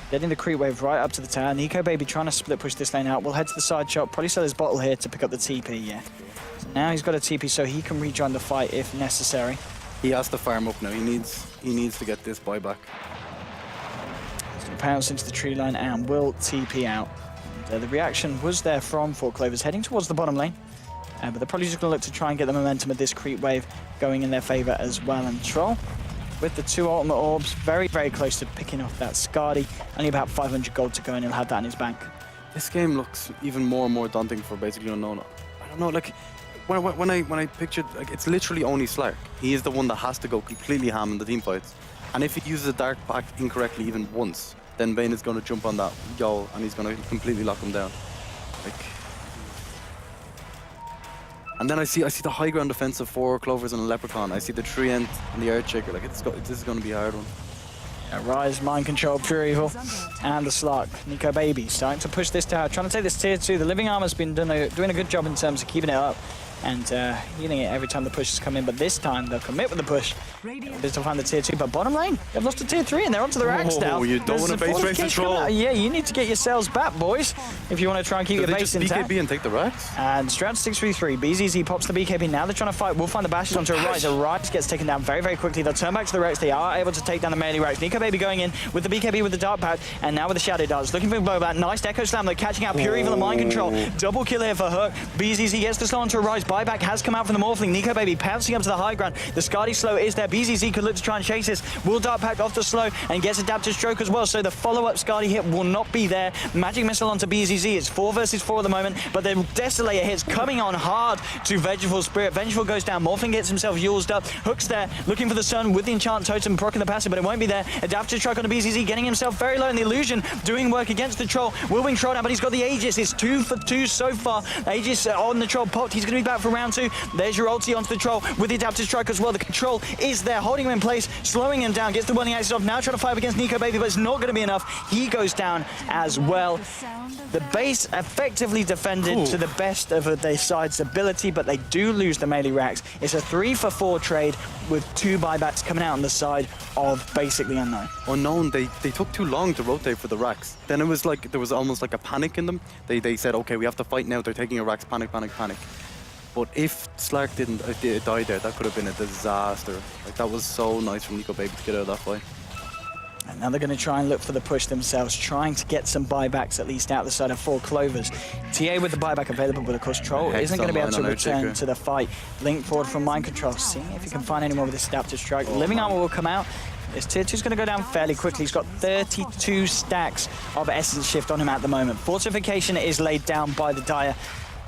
[SPEAKER 1] Getting the creep wave right up to the tower. Nico Baby trying to split push this lane out. We'll head to the side shot, probably sell his bottle here to pick up the TP, yeah. So now he's got a TP so he can rejoin the fight if necessary.
[SPEAKER 2] He has to farm up now. He needs to get this buyback.
[SPEAKER 1] He's going to pounce into the tree line and will TP out. And, the reaction was there from 4 Clovers heading towards the bottom lane. But they're probably just going to look to try and get the momentum of this creep wave going in their favor as well. And Troll, with the 2 ultimate orbs, very, very close to picking off that Scardy. Only about 500 gold to go, and he'll have that in his bank.
[SPEAKER 2] This game looks even more and more daunting for basically unknown. I don't know, like when I pictured, like, it's literally only Slark. He is the one that has to go completely ham in the team fights. And if he uses a Dark Pact incorrectly even once, then Bane is going to jump on that Yowl and he's going to completely lock him down. Like, and then I see the high ground defense of 4 Clovers and a Leprechaun. I see the Treant and the Earthshaker. Like, this is going to be a hard one.
[SPEAKER 1] Rise, Mind Control, Pure Evil, and the Slark. Nico Baby starting to push this tower, trying to take this tier 2. The Living Armor's been doing a good job in terms of keeping it up and healing it every time the pushes come in, but this time they'll commit with the push. This to find the tier 2, but bottom lane, they've lost to tier 3 and they're onto the racks now.
[SPEAKER 2] You don't want to base race the troll.
[SPEAKER 1] Yeah, you need to get yourselves back, boys, if you want to try and keep your base intact.
[SPEAKER 2] BKB and take the racks?
[SPEAKER 1] And Strat 6-3-3, BZZ pops the BKB, now they're trying to fight. We'll find the bashes onto a Rise. A Rise gets taken down very, very quickly. They'll turn back to the Rex. They are able to take down the melee Rex. Nico Baby going in with the BKB with the Dark Pad, and now with the Shadow Darts. Looking for blowback. Nice Echo Slam. They're catching out Pure Evil and Mind Control. Double kill here for Hook. BZZ gets the slow onto a Rise. Buyback has come out from the Morphling. Nico Baby pouncing up to the high ground. The Skadi slow is there. BZZ could look to try and chase this. Will Dark Pack off the slow and gets Adaptive Stroke as well, so the follow-up Skadi hit will not be there. Magic Missile onto BZZ. It's 4 versus 4 at the moment, but the Desolator hits coming on hard to Vengeful Spirit. Vengeful goes down. Morphling gets himself used up. Hook's there, looking for the Sun with the Enchant Totem, proccing the passive, but it won't be there. Adaptive Strike onto BZZ, getting himself very low in the Illusion, doing work against the Troll. Will win Troll now, but he's got the Aegis. It's 2 for 2 so far. Aegis on the Troll popped. He's going to be back for round 2. There's your ulti onto the Troll with the Adaptive Strike as well. The control is there, holding him in place, slowing him down, gets the running axis off. Now trying to fight against Nico Baby, but it's not going to be enough. He goes down as well. The base effectively defended to the best of their side's ability, but they do lose the melee racks. It's a 3 for 4 trade with 2 buybacks coming out on the side of basically Unknown.
[SPEAKER 2] Unknown, they took too long to rotate for the racks. Then it was like, there was almost like a panic in them. They said, okay, we have to fight now. They're taking a racks, panic. But if Slark didn't die there, that could have been a disaster. Like, that was so nice from Nico Baby to get out of that fight.
[SPEAKER 1] And now they're going to try and look for the push themselves, trying to get some buybacks at least out the side of 4 Clovers. TA with the buyback available, but of course Troll isn't going to be able to return to the fight. Link forward from Mind Control, seeing if he can find anyone with this Adaptive Strike. Living Armor will come out. This tier 2 is going to go down fairly quickly. He's got 32 stacks of Essence Shift on him at the moment. Fortification is laid down by the Dire,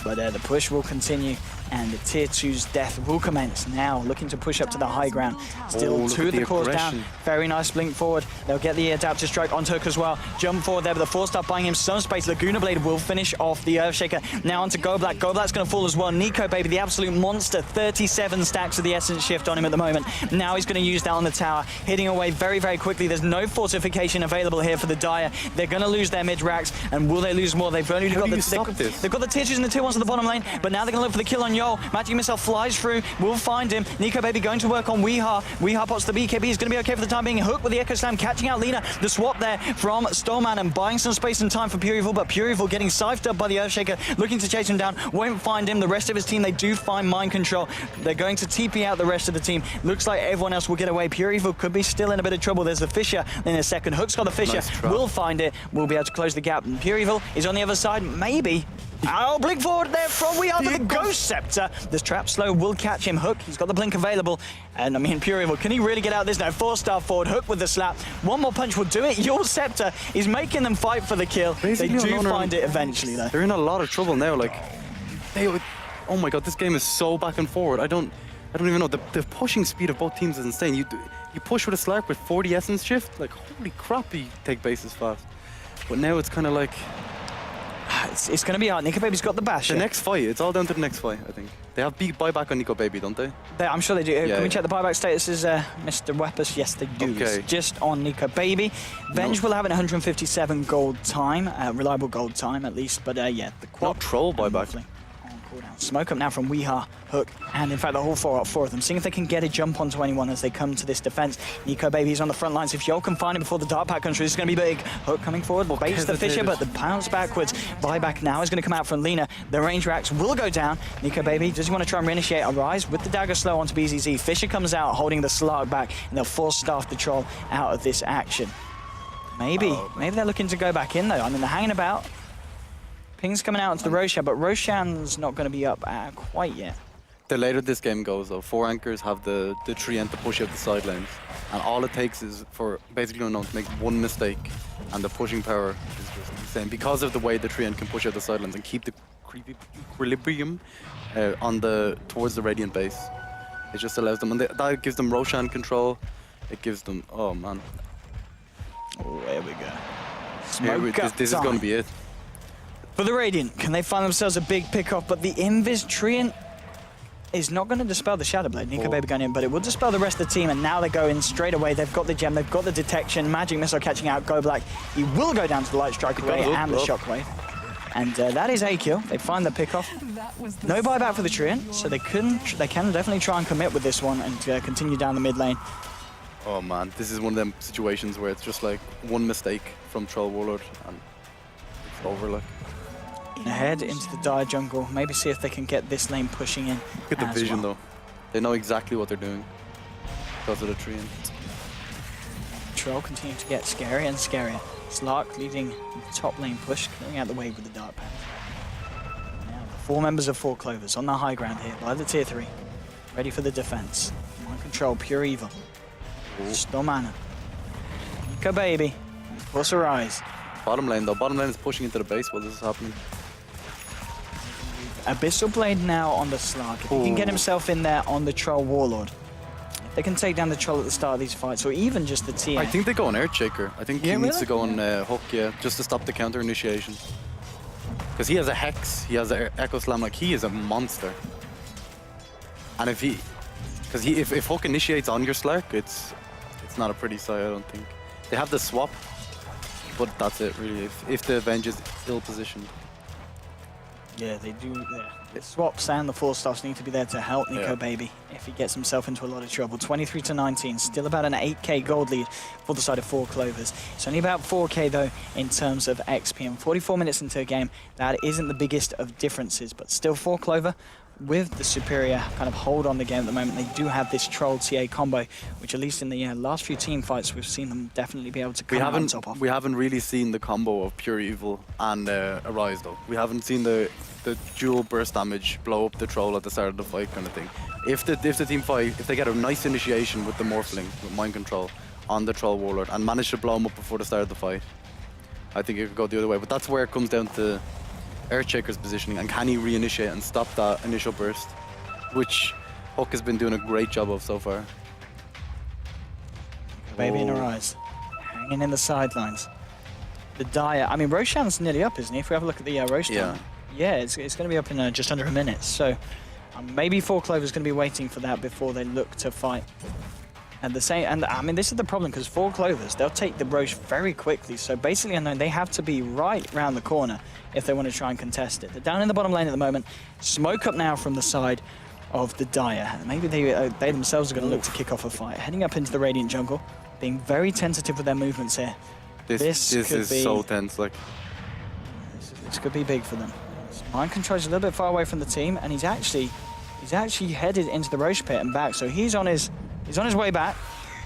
[SPEAKER 1] but the push will continue. And the tier 2's death will commence now, looking to push up to the high ground. Still 2 of the cores down. Very nice blink forward. They'll get the Adaptive Strike onto Hook as well. Jump forward there, but the 4-star buying him some space. Laguna Blade will finish off the Earthshaker. Now onto Goblack. Goblack's going to fall as well. Nico Baby, the absolute monster. 37 stacks of the Essence Shift on him at the moment. Now he's going to use that on the tower, hitting away very, very quickly. There's no fortification available here for the Dire. They're going to lose their mid racks, and will they lose more? They've only got they've got the tier 2s and the tier 1s on the bottom lane, but now they're going to look for the kill on Yol. Magic Missile flies through, will find him. Nico Baby going to work on Weeha. Weeha pots the BKB. He's going to be okay for the time being. Hook with the Echo Slam, catching out Lina. The swap there from Stallman and buying some space and time for Pure Evil, but Pure Evil getting scythed up by the Earthshaker, looking to chase him down. Won't find him. The rest of his team, they do find Mind Control. They're going to TP out the rest of the team. Looks like everyone else will get away. Pure Evil could be still in a bit of trouble. There's the Fissure in a second. Hook's got the Fissure. Nice, will find it. Will be able to close the gap. And Pure Evil is on the other side. Maybe. Oh, blink forward there from We Are the Ghost Scepter. This trap slow will catch him. Hook, he's got the blink available. And I mean, Pure Evil, can he really get out of this now? 4-star forward, Hook with the slap. One more punch will do it. Your Scepter is making them fight for the kill. Basically, they do find it eventually, though.
[SPEAKER 2] They're in a lot of trouble now. Like, oh my god, this game is so back and forward. I don't even know. The pushing speed of both teams is insane. You push with a Slark with 40 Essence Shift. Like, holy crap, you take bases fast. But now it's kind of like,
[SPEAKER 1] it's going to be hard. Nico Baby's got the bash.
[SPEAKER 2] The next fight, it's all down to the next fight, I think. They have big buyback on Nico Baby, don't they?
[SPEAKER 1] I'm sure they do. Can we check the buyback statuses, Mr. Weapers? Yes, they do. Okay. It's just on Nico Baby. Venge will have an 157 gold time, reliable gold time at least, but yeah. The quad.
[SPEAKER 2] Not Troll buyback.
[SPEAKER 1] Smoke up now from Weeha, Hook, and in fact the whole 4 of them, seeing if they can get a jump onto anyone as they come to this defense. Nico Baby's on the front lines. If Yol can find him before the Dark Pack comes through, this is going to be big. Hook coming forward, baits the Fissure, but the bounce backwards. Buyback now is going to come out from Lina. The range racks will go down. Nico Baby, does he want to try and reinitiate a rise with the dagger slow onto BZZ? Fissure comes out, holding the Slark back, and they'll force Staff the Troll out of this action. Maybe they're looking to go back in though. I mean, they're hanging about. Ping's coming out into the Roshan, but Roshan's not going to be up quite yet.
[SPEAKER 2] The later this game goes, though, 4 anchors have the treant to push out the side lanes. And all it takes is for basically Unknown to make one mistake, and the pushing power is just insane. Because of the way the treant can push out the side lanes and keep the equilibrium towards the Radiant base. It just allows them, and that gives them Roshan control. It gives them, oh man.
[SPEAKER 1] Oh, there we go. Smoke
[SPEAKER 2] this is going to be it.
[SPEAKER 1] For the Radiant, can they find themselves a big pick-off? But the Invis Treant is not going to dispel the Shadow Blade. Nico Baby going in, but it will dispel the rest of the team, and now they go in straight away. They've got the gem, they've got the detection. Magic Missile catching out Go Black. He will go down to the Light Strike, and the Shockwave. And that is a kill. They find the pick off. No buyback for the Treant, so they can definitely try and commit with this one and continue down the mid lane.
[SPEAKER 2] Oh man, this is one of them situations where it's just like one mistake from Troll Warlord and it's over. Like,
[SPEAKER 1] ahead into the dire jungle, maybe see if they can get this lane pushing in.
[SPEAKER 2] look at the vision though. They know exactly what they're doing because of the Treant.
[SPEAKER 1] Troll continue to get scarier and scarier. Slark leading the top lane push, clearing out the way with the Dark Path. Now, the 4 members of 4 Clovers on the high ground here by the tier 3, ready for the defense. Mind control, pure evil. Stormana. Nico Baby. Of course, Arise.
[SPEAKER 2] Bottom lane though, bottom lane is pushing into the base while this is happening.
[SPEAKER 1] Abyssal Blade now on the Slark. If he can get himself in there on the Troll Warlord, they can take down the Troll at the start of these fights, or even just the TA.
[SPEAKER 2] I think they go on Earthshaker. I think he needs to go on Hook, just to stop the counter initiation. Because he has a Hex, he has an Echo Slam, like he is a monster. And if if Hook initiates on your Slark, it's not a pretty sight, I don't think. They have the swap, but that's it really, if the Avenge is ill positioned.
[SPEAKER 1] Yeah, they do. The swaps and the 4-stars need to be there to help Nico Baby if he gets himself into a lot of trouble. 23-19, still about an 8k gold lead for the side of 4 Clovers. It's only about 4k though in terms of XP, and 44 minutes into a game, that isn't the biggest of differences, but still 4 Clover with the superior kind of hold on the game at the moment. They do have this Troll TA combo, which at least in the last few team fights, we've seen them definitely be able to come on top of.
[SPEAKER 2] We haven't really seen the combo of Pure Evil and Arise though. We haven't seen the dual burst damage blow up the Troll at the start of the fight kind of thing. If the team fight, if they get a nice initiation with the Morphling, with Mind Control on the Troll Warlord and manage to blow him up before the start of the fight, I think it could go the other way. But that's where it comes down to Earthshaker's positioning and can he reinitiate and stop that initial burst, which Hook has been doing a great job of so far.
[SPEAKER 1] Baby in Arise, hanging in the sidelines. The Dire, I mean, Roshan's nearly up, isn't he? If we have a look at the Rosh time. Yeah, it's going to be up in just under a minute. So maybe 4 Clover's going to be waiting for that before they look to fight. And I mean, this is the problem, because 4 Clovers, they'll take the Roche very quickly. So basically, I know they have to be right around the corner if they want to try and contest it. They're down in the bottom lane at the moment. Smoke up now from the side of the Dire. Maybe they themselves are going to look to kick off a fight. Heading up into the Radiant jungle, being very tentative with their movements here.
[SPEAKER 2] This is so tense. Like,
[SPEAKER 1] this could be big for them. Mind Control's a little bit far away from the team, and he's actually headed into the Roche pit and back. So he's on his way back.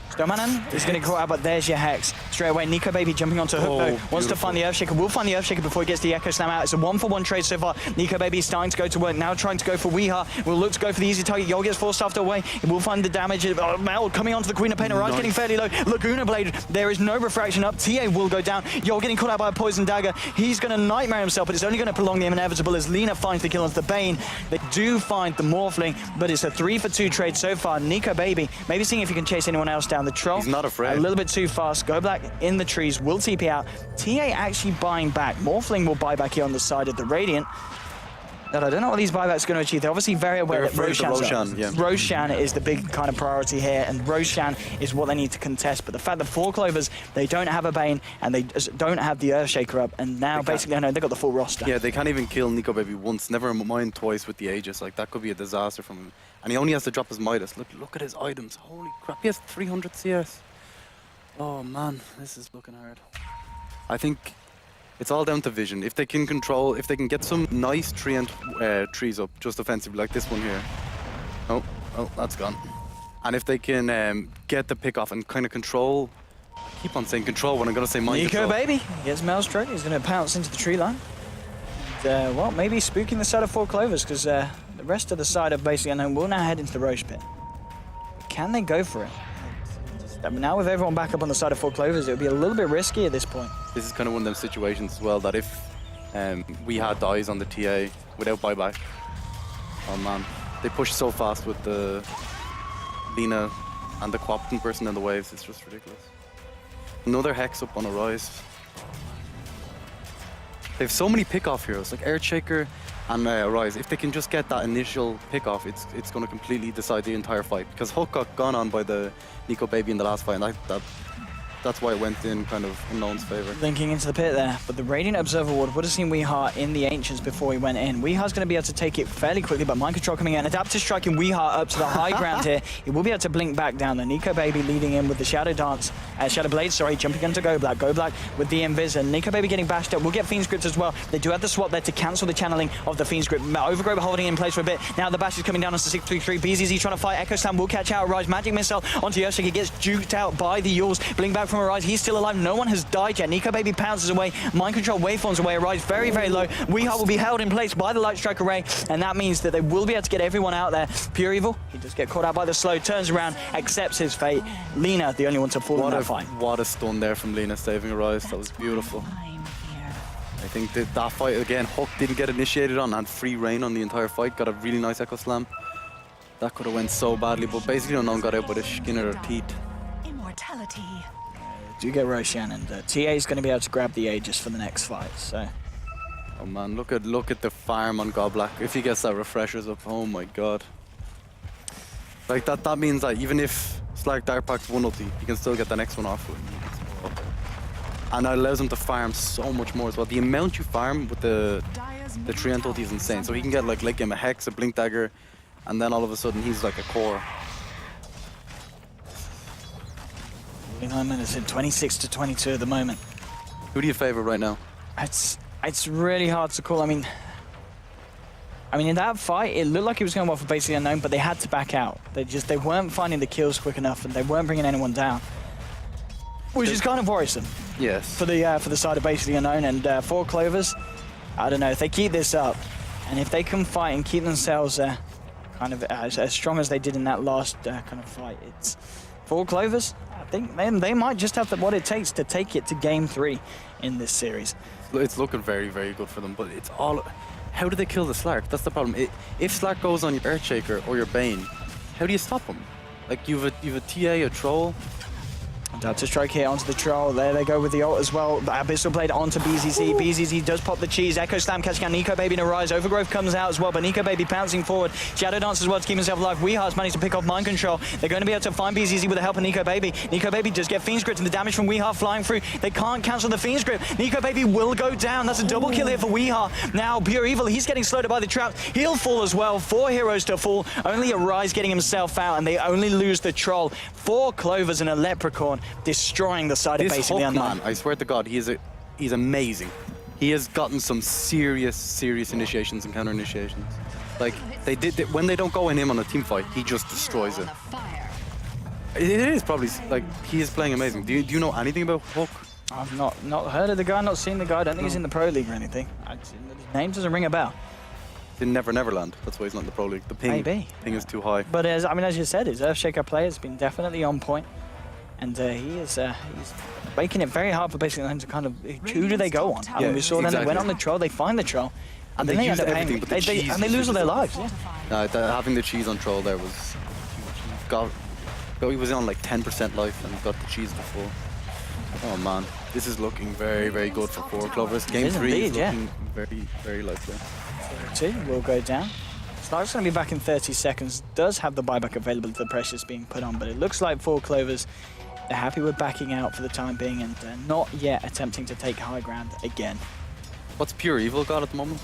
[SPEAKER 1] Stormanan is going to call out, but there's your Hex. Straight away, Nico Baby jumping onto Hook though. Wants to find the Earthshaker. Will find the Earthshaker before he gets the Echo Slam out. It's a 1-for-1 trade so far. Nico Baby is starting to go to work. Now trying to go for Weeha. Will look to go for the easy target. Yol gets forced after away. He will find the damage. Mel coming onto the Queen of Pain. Arise getting fairly low. Laguna Blade. There is no refraction up. TA will go down. Yol getting caught out by a Poison Dagger. He's going to nightmare himself, but it's only going to prolong the inevitable as Lina finds the kill onto the Bane. They do find the Morphling, but it's a 3-for-2 trade so far. Nico Baby maybe seeing if he can chase anyone else down. The Troll.
[SPEAKER 2] He's not afraid.
[SPEAKER 1] A little bit too fast. Go Black in the trees, will TP out. TA actually buying back. Morphling will buy back here on the side of the Radiant. But I don't know what these buybacks are going to achieve. They're obviously very aware that Roshan is the big kind of priority here, and Roshan is what they need to contest. But the fact that 4 Clovers, they don't have a Bane, and they don't have the Earthshaker up, and now basically I know they've got the full roster.
[SPEAKER 2] Yeah, they can't even kill Nico Baby once, never mind twice with the Aegis. Like, that could be a disaster from him. And he only has to drop his Midas. Look at his items. Holy crap, he has 300 CS. Oh man, this is looking hard. I think it's all down to vision. If they can control, if they can get some nice trees up, just offensively, like this one here. Oh, that's gone. And if they can get the pick off and kind of control, I keep on saying control when I'm going to say mind control.
[SPEAKER 1] Nico Baby gets Maelstrom. He's going to pounce into the tree line. And, well, maybe spooking the side of 4 Clovers, because the rest of the side of basically unknown will now head into the Roche pit. Can they go for it? Now with everyone back up on the side of 4 Clovers, it would be a little bit risky at this point.
[SPEAKER 2] This is kind of one of them situations as well that if we had dies on the TA without buyback, oh man, they push so fast with the Lina and the Quapton person in the waves, it's just ridiculous. Another Hex up on Arise. They have so many pick-off heroes, like Earthshaker and Rise. If they can just get that initial pick-off, it's going to completely decide the entire fight. Because Hook got gone on by the Nico Baby in the last fight, and that's why it went in kind of Unknown's favor.
[SPEAKER 1] Linking into the pit there, but the Radiant Observer Ward would have seen Weehaw in the Ancients before he went in. Weehaw's going to be able to take it fairly quickly, but Mind Control coming in. Adaptive striking Weehaw up to the high ground here. He will be able to blink back down. The Nico Baby leading in with the Shadow Dance, Shadow Blade, sorry, jumping into Go Black. Go Black with the Invis, and Nico Baby getting bashed up. We'll get Fiend's Grip as well. They do have the swap there to cancel the channeling of the Fiend's Grip. Overgrowth holding in place for a bit. Now the bash is coming down onto 633. BZZ trying to fight. Echo Slam will catch out Rise. Magic Missile onto Yoshik. He gets juked out by the Yules. Blink back from Rise. He's still alive. No one has died yet. Nico Baby pounces away. Mind Control waveforms away. Rise very, very low. Weehaw will be held in place by the Light Strike Array, and that means that they will be able to get everyone out there. Pure Evil, he does get caught out by the slow, turns around, accepts his fate. Lina, the only one to fall in that fight.
[SPEAKER 2] What a stun there from Lina saving a Rise. That was beautiful. I think that fight again, Hook didn't get initiated on and free reign on the entire fight. Got a really nice Echo Slam. That could have went so badly, but basically Unknown got out by the skin of their teeth.
[SPEAKER 3] Immortality.
[SPEAKER 1] Do get Roshan, and TA is going to be able to grab the Aegis for the next fight. So,
[SPEAKER 2] oh man, look at the farm on Goblack. If he gets that refreshers up, oh my god. Like that means that even if Slark Dark Pack's one ulti, he can still get the next one off. And that allows him to farm so much more as well. The amount you farm with the Treant ulti is insane. So he can get like late game a Hex, a Blink Dagger, and then all of a sudden he's like a core.
[SPEAKER 1] 9 minutes in, 26 to 22 at the moment.
[SPEAKER 2] Who do you favor right now?
[SPEAKER 1] It's really hard to call. I mean, in that fight, it looked like it was going well for basically Unknown, but they had to back out. They weren't finding the kills quick enough, and they weren't bringing anyone down, which is kind of worrisome.
[SPEAKER 2] Yes.
[SPEAKER 1] For the side of basically Unknown, and 4 Clovers. I don't know if they keep this up, and if they can fight and keep themselves kind of as strong as they did in that last kind of fight. It's 4 Clovers. I think they might just have what it takes to take it to Game 3 in this series.
[SPEAKER 2] It's looking very, very good for them, but it's all... How do they kill the Slark? That's the problem. If Slark goes on your Earthshaker or your Bane, how do you stop him? Like, you've a TA, a Troll.
[SPEAKER 1] Adaptive Strike here onto the Troll. There they go with the ult as well. Abyssal Blade onto BZZ. BZZ does pop the cheese. Echo Slam catching out Nico Baby in a Rise. Overgrowth comes out as well, but Nico Baby pouncing forward. Shadow Dance as well to keep himself alive. Weeha's managed to pick off Mind Control. They're going to be able to find BZZ with the help of Nico Baby. Nico Baby does get Fiend's Grip, and the damage from Weeha flying through. They can't cancel the Fiend's Grip. Nico Baby will go down. That's a double kill here for Weeha. Now, Pure Evil, he's getting slowed up by the trap. He'll fall as well. 4 heroes to fall. Only a Rise getting himself out, and they only lose the Troll. 4 Clovers and a Leprechaun destroying the side of basically Unknown.
[SPEAKER 2] Man, I swear to God, he's amazing. He has gotten some serious initiations and counter initiations. Like when they don't go in him on a team fight, he just destroys it. It is probably like he is playing amazing. Do you know anything about Hook?
[SPEAKER 1] I've not heard of the guy, not seen the guy. I don't think he's in the Pro League or anything. His name doesn't ring a bell.
[SPEAKER 2] In Neverland. That's why he's not in the Pro League. The ping is too high.
[SPEAKER 1] But as you said, his Earthshaker play has been definitely on point. And he's making it very hard for basically them to kind of, who do they go on?
[SPEAKER 2] Yeah,
[SPEAKER 1] we saw them, they went on the Troll, they find the Troll, and then they end up
[SPEAKER 2] everything, but
[SPEAKER 1] they lose all their lives. Yeah.
[SPEAKER 2] Having the cheese on Troll there was, he was on like 10% life and got the cheese before. Oh man, this is looking very, very good for 4 Clovers. Game 3 is looking very, very likely.
[SPEAKER 1] 2 will go down. Slark's going to be back in 30 seconds. Does have the buyback available to the Precious being put on, but it looks like 4 Clovers, they're happy with backing out for the time being and not yet attempting to take high ground again.
[SPEAKER 2] What's Pure Evil got at the moment?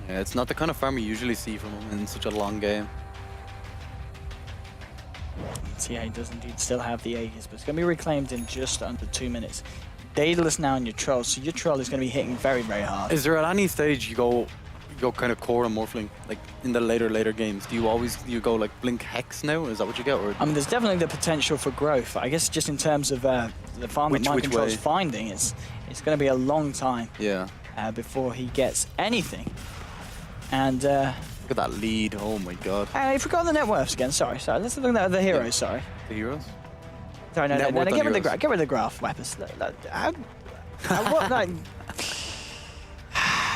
[SPEAKER 2] Yeah, it's not the kind of farm you usually see from him in such a long game.
[SPEAKER 1] TA does indeed still have the Aegis, but it's going to be reclaimed in just under 2 minutes. Daedalus now on your Troll, so your Troll is going to be hitting very, very hard.
[SPEAKER 2] Is there at any stage you go kind of core and Morphling, like in the later games? Do you go like Blink Hex now? Is that what you get? Or
[SPEAKER 1] there's definitely the potential for growth. I guess just in terms of the farm that Mind Control's finding, it's going to be a long time before he gets anything. And
[SPEAKER 2] look at that lead! Oh my God!
[SPEAKER 1] I forgot the net worths again. Sorry. Let's look at the heroes. Yeah. Sorry.
[SPEAKER 2] The heroes?
[SPEAKER 1] Sorry, no. Get rid of the graph weapons.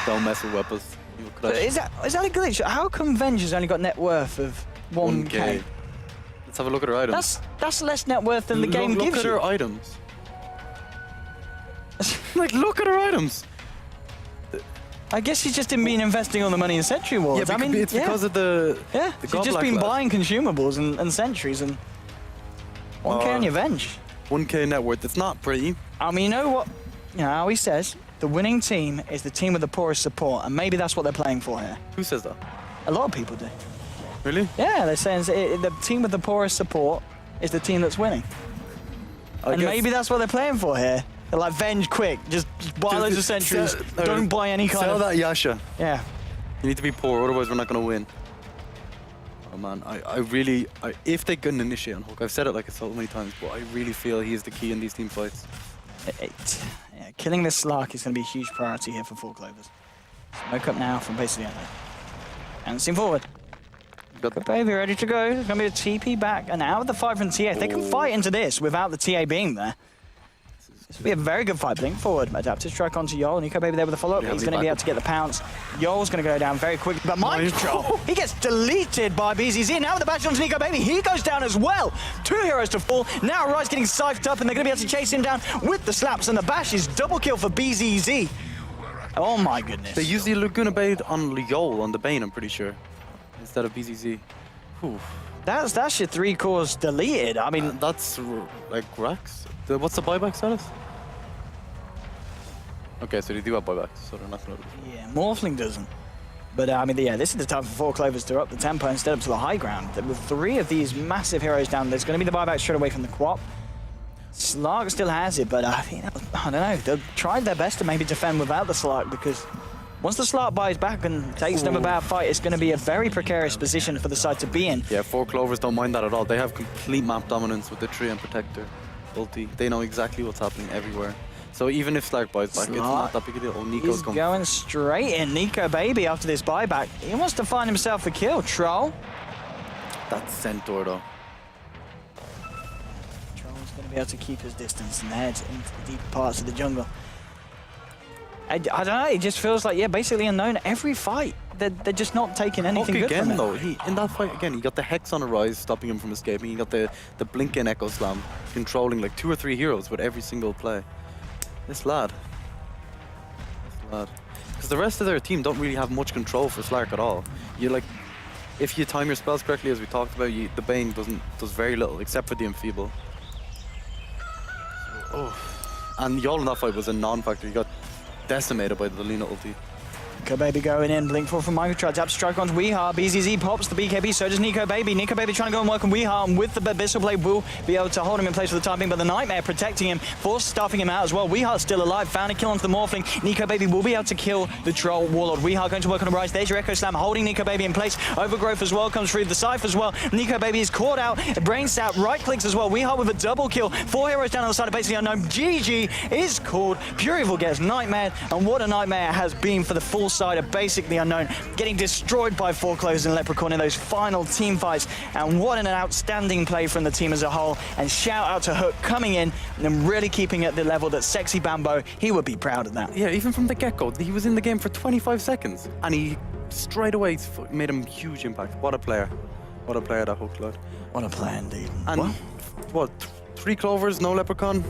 [SPEAKER 2] Don't mess with weapons.
[SPEAKER 1] Is that a glitch? How come Venge's only got net worth of 1k?
[SPEAKER 2] Let's have a look at her items.
[SPEAKER 1] That's less net worth than the game gives you.
[SPEAKER 2] Look at her items. Like, look at her items.
[SPEAKER 1] I guess she's just been investing all the money in sentry wards.
[SPEAKER 2] Yeah,
[SPEAKER 1] I mean,
[SPEAKER 2] it's because of the
[SPEAKER 1] she's just been buying consumables and sentries and 1k on your Venge.
[SPEAKER 2] 1k net worth. It's not pretty.
[SPEAKER 1] I mean, you know what? You know how he says the winning team is the team with the poorest support, and maybe that's what they're playing for here.
[SPEAKER 2] Who says that?
[SPEAKER 1] A lot of people do.
[SPEAKER 2] Really?
[SPEAKER 1] Yeah, they're saying the team with the poorest support is the team that's winning. And maybe that's what they're playing for here. They're like, Venge, quick, just buy loads of sentries, don't buy any kind of...
[SPEAKER 2] Sell that Yasha.
[SPEAKER 1] Yeah.
[SPEAKER 2] You need to be poor, otherwise we're not going to win. Oh man, I really, if they couldn't initiate on Hook, I've said it like so many times, but I really feel he is the key in these team fights.
[SPEAKER 1] Yeah, killing this Slark is going to be a huge priority here for 4 Clovers. Smoke up now from basically end. And seam forward. Got the baby ready to go. There's going to be a TP back and out of the fight from TA. If they can fight into this without the TA being there, this will be a very good fight. Blink forward. Adaptive strike onto Yol. Nico Baby there with a follow-up. He's going to be able to get the pounce. Yol's going to go down very quickly. But Mind Control, he gets deleted by BZZ. Now with the bash onto Nico Baby, he goes down as well. 2 heroes to fall. Now Rise getting siphed up, and they're going to be able to chase him down with the slaps. And the bash is double kill for BZZ. Oh my goodness.
[SPEAKER 2] They use the Laguna Bait on Yol on the Bane, I'm pretty sure, instead of BZZ. Whew.
[SPEAKER 1] That's your 3 cores deleted. I mean,
[SPEAKER 2] that's like Rax. What's the buyback status? Okay, so they do have buybacks, so they're not going to...
[SPEAKER 1] Yeah, Morphling doesn't. But I mean, yeah, this is the time for 4 Clovers to up the tempo and step up to the high ground. With 3 of these massive heroes down, there's going to be the buyback straight away from the Quap. Slark still has it, but I don't know. They'll try their best to maybe defend without the Slark, because once the Slark buys back and takes them about a fight, it's going to be a very precarious position for the side to be in.
[SPEAKER 2] Yeah, 4 Clovers don't mind that at all. They have complete map dominance with the Tree and Protector ulti. They know exactly what's happening everywhere. So even if Slark buys back, it's not that big a deal. Oh, Nico's
[SPEAKER 1] going straight in. Nico Baby after this buyback. He wants to find himself a kill. Troll.
[SPEAKER 2] That's Centaur though.
[SPEAKER 1] Troll's going to be able to keep his distance and head into the deeper parts of the jungle. I don't know, it just feels like, yeah, basically Unknown every fight. They're just not taking anything good from it.
[SPEAKER 2] Though, in that fight again, he got the Hex on a Rise, stopping him from escaping. He got the blink-in Echo Slam, controlling like 2 or 3 heroes with every single play. This lad. Because the rest of their team don't really have much control for Slark at all. You like, if you time your spells correctly, as we talked about, the Bane does very little, except for the Enfeeble. And Yol in that fight was a non-factor. He got decimated by the Lina ulti.
[SPEAKER 1] Nico Baby going in, blink forward from Micro, tap strike onto Weehaw, BZZ pops the BKB, so does Nico Baby. Nico Baby trying to go and work on Weehaw, and with the Abyssal Blade will be able to hold him in place for the time being, but the Nightmare protecting him, force stuffing him out as well. Weehaw still alive, found a kill onto the Morphling. Nico Baby will be able to kill the Troll Warlord. Weehaw going to work on the Rise, there's your Echo Slam, holding Nico Baby in place. Overgrowth as well comes through, the Scythe as well. Nico Baby is caught out, Brain Stout, right clicks as well. Weehaw with a double kill, 4 heroes down on the side of basically Unknown. GG is called, Purivil gets Nightmare, and what a nightmare it has been for the full side of basically Unknown, getting destroyed by 4 Clovers and Leprechaun in those final team fights. And what an outstanding play from the team as a whole. And shout out to Hook coming in and really keeping it at the level that Sexy Bambo, he would be proud of that.
[SPEAKER 2] Yeah, even from the get-go, he was in the game for 25 seconds and he straight away made a huge impact. What a player. What a player that Hook lad.
[SPEAKER 1] What a player indeed.
[SPEAKER 2] And what, 3 Clovers, no Leprechaun?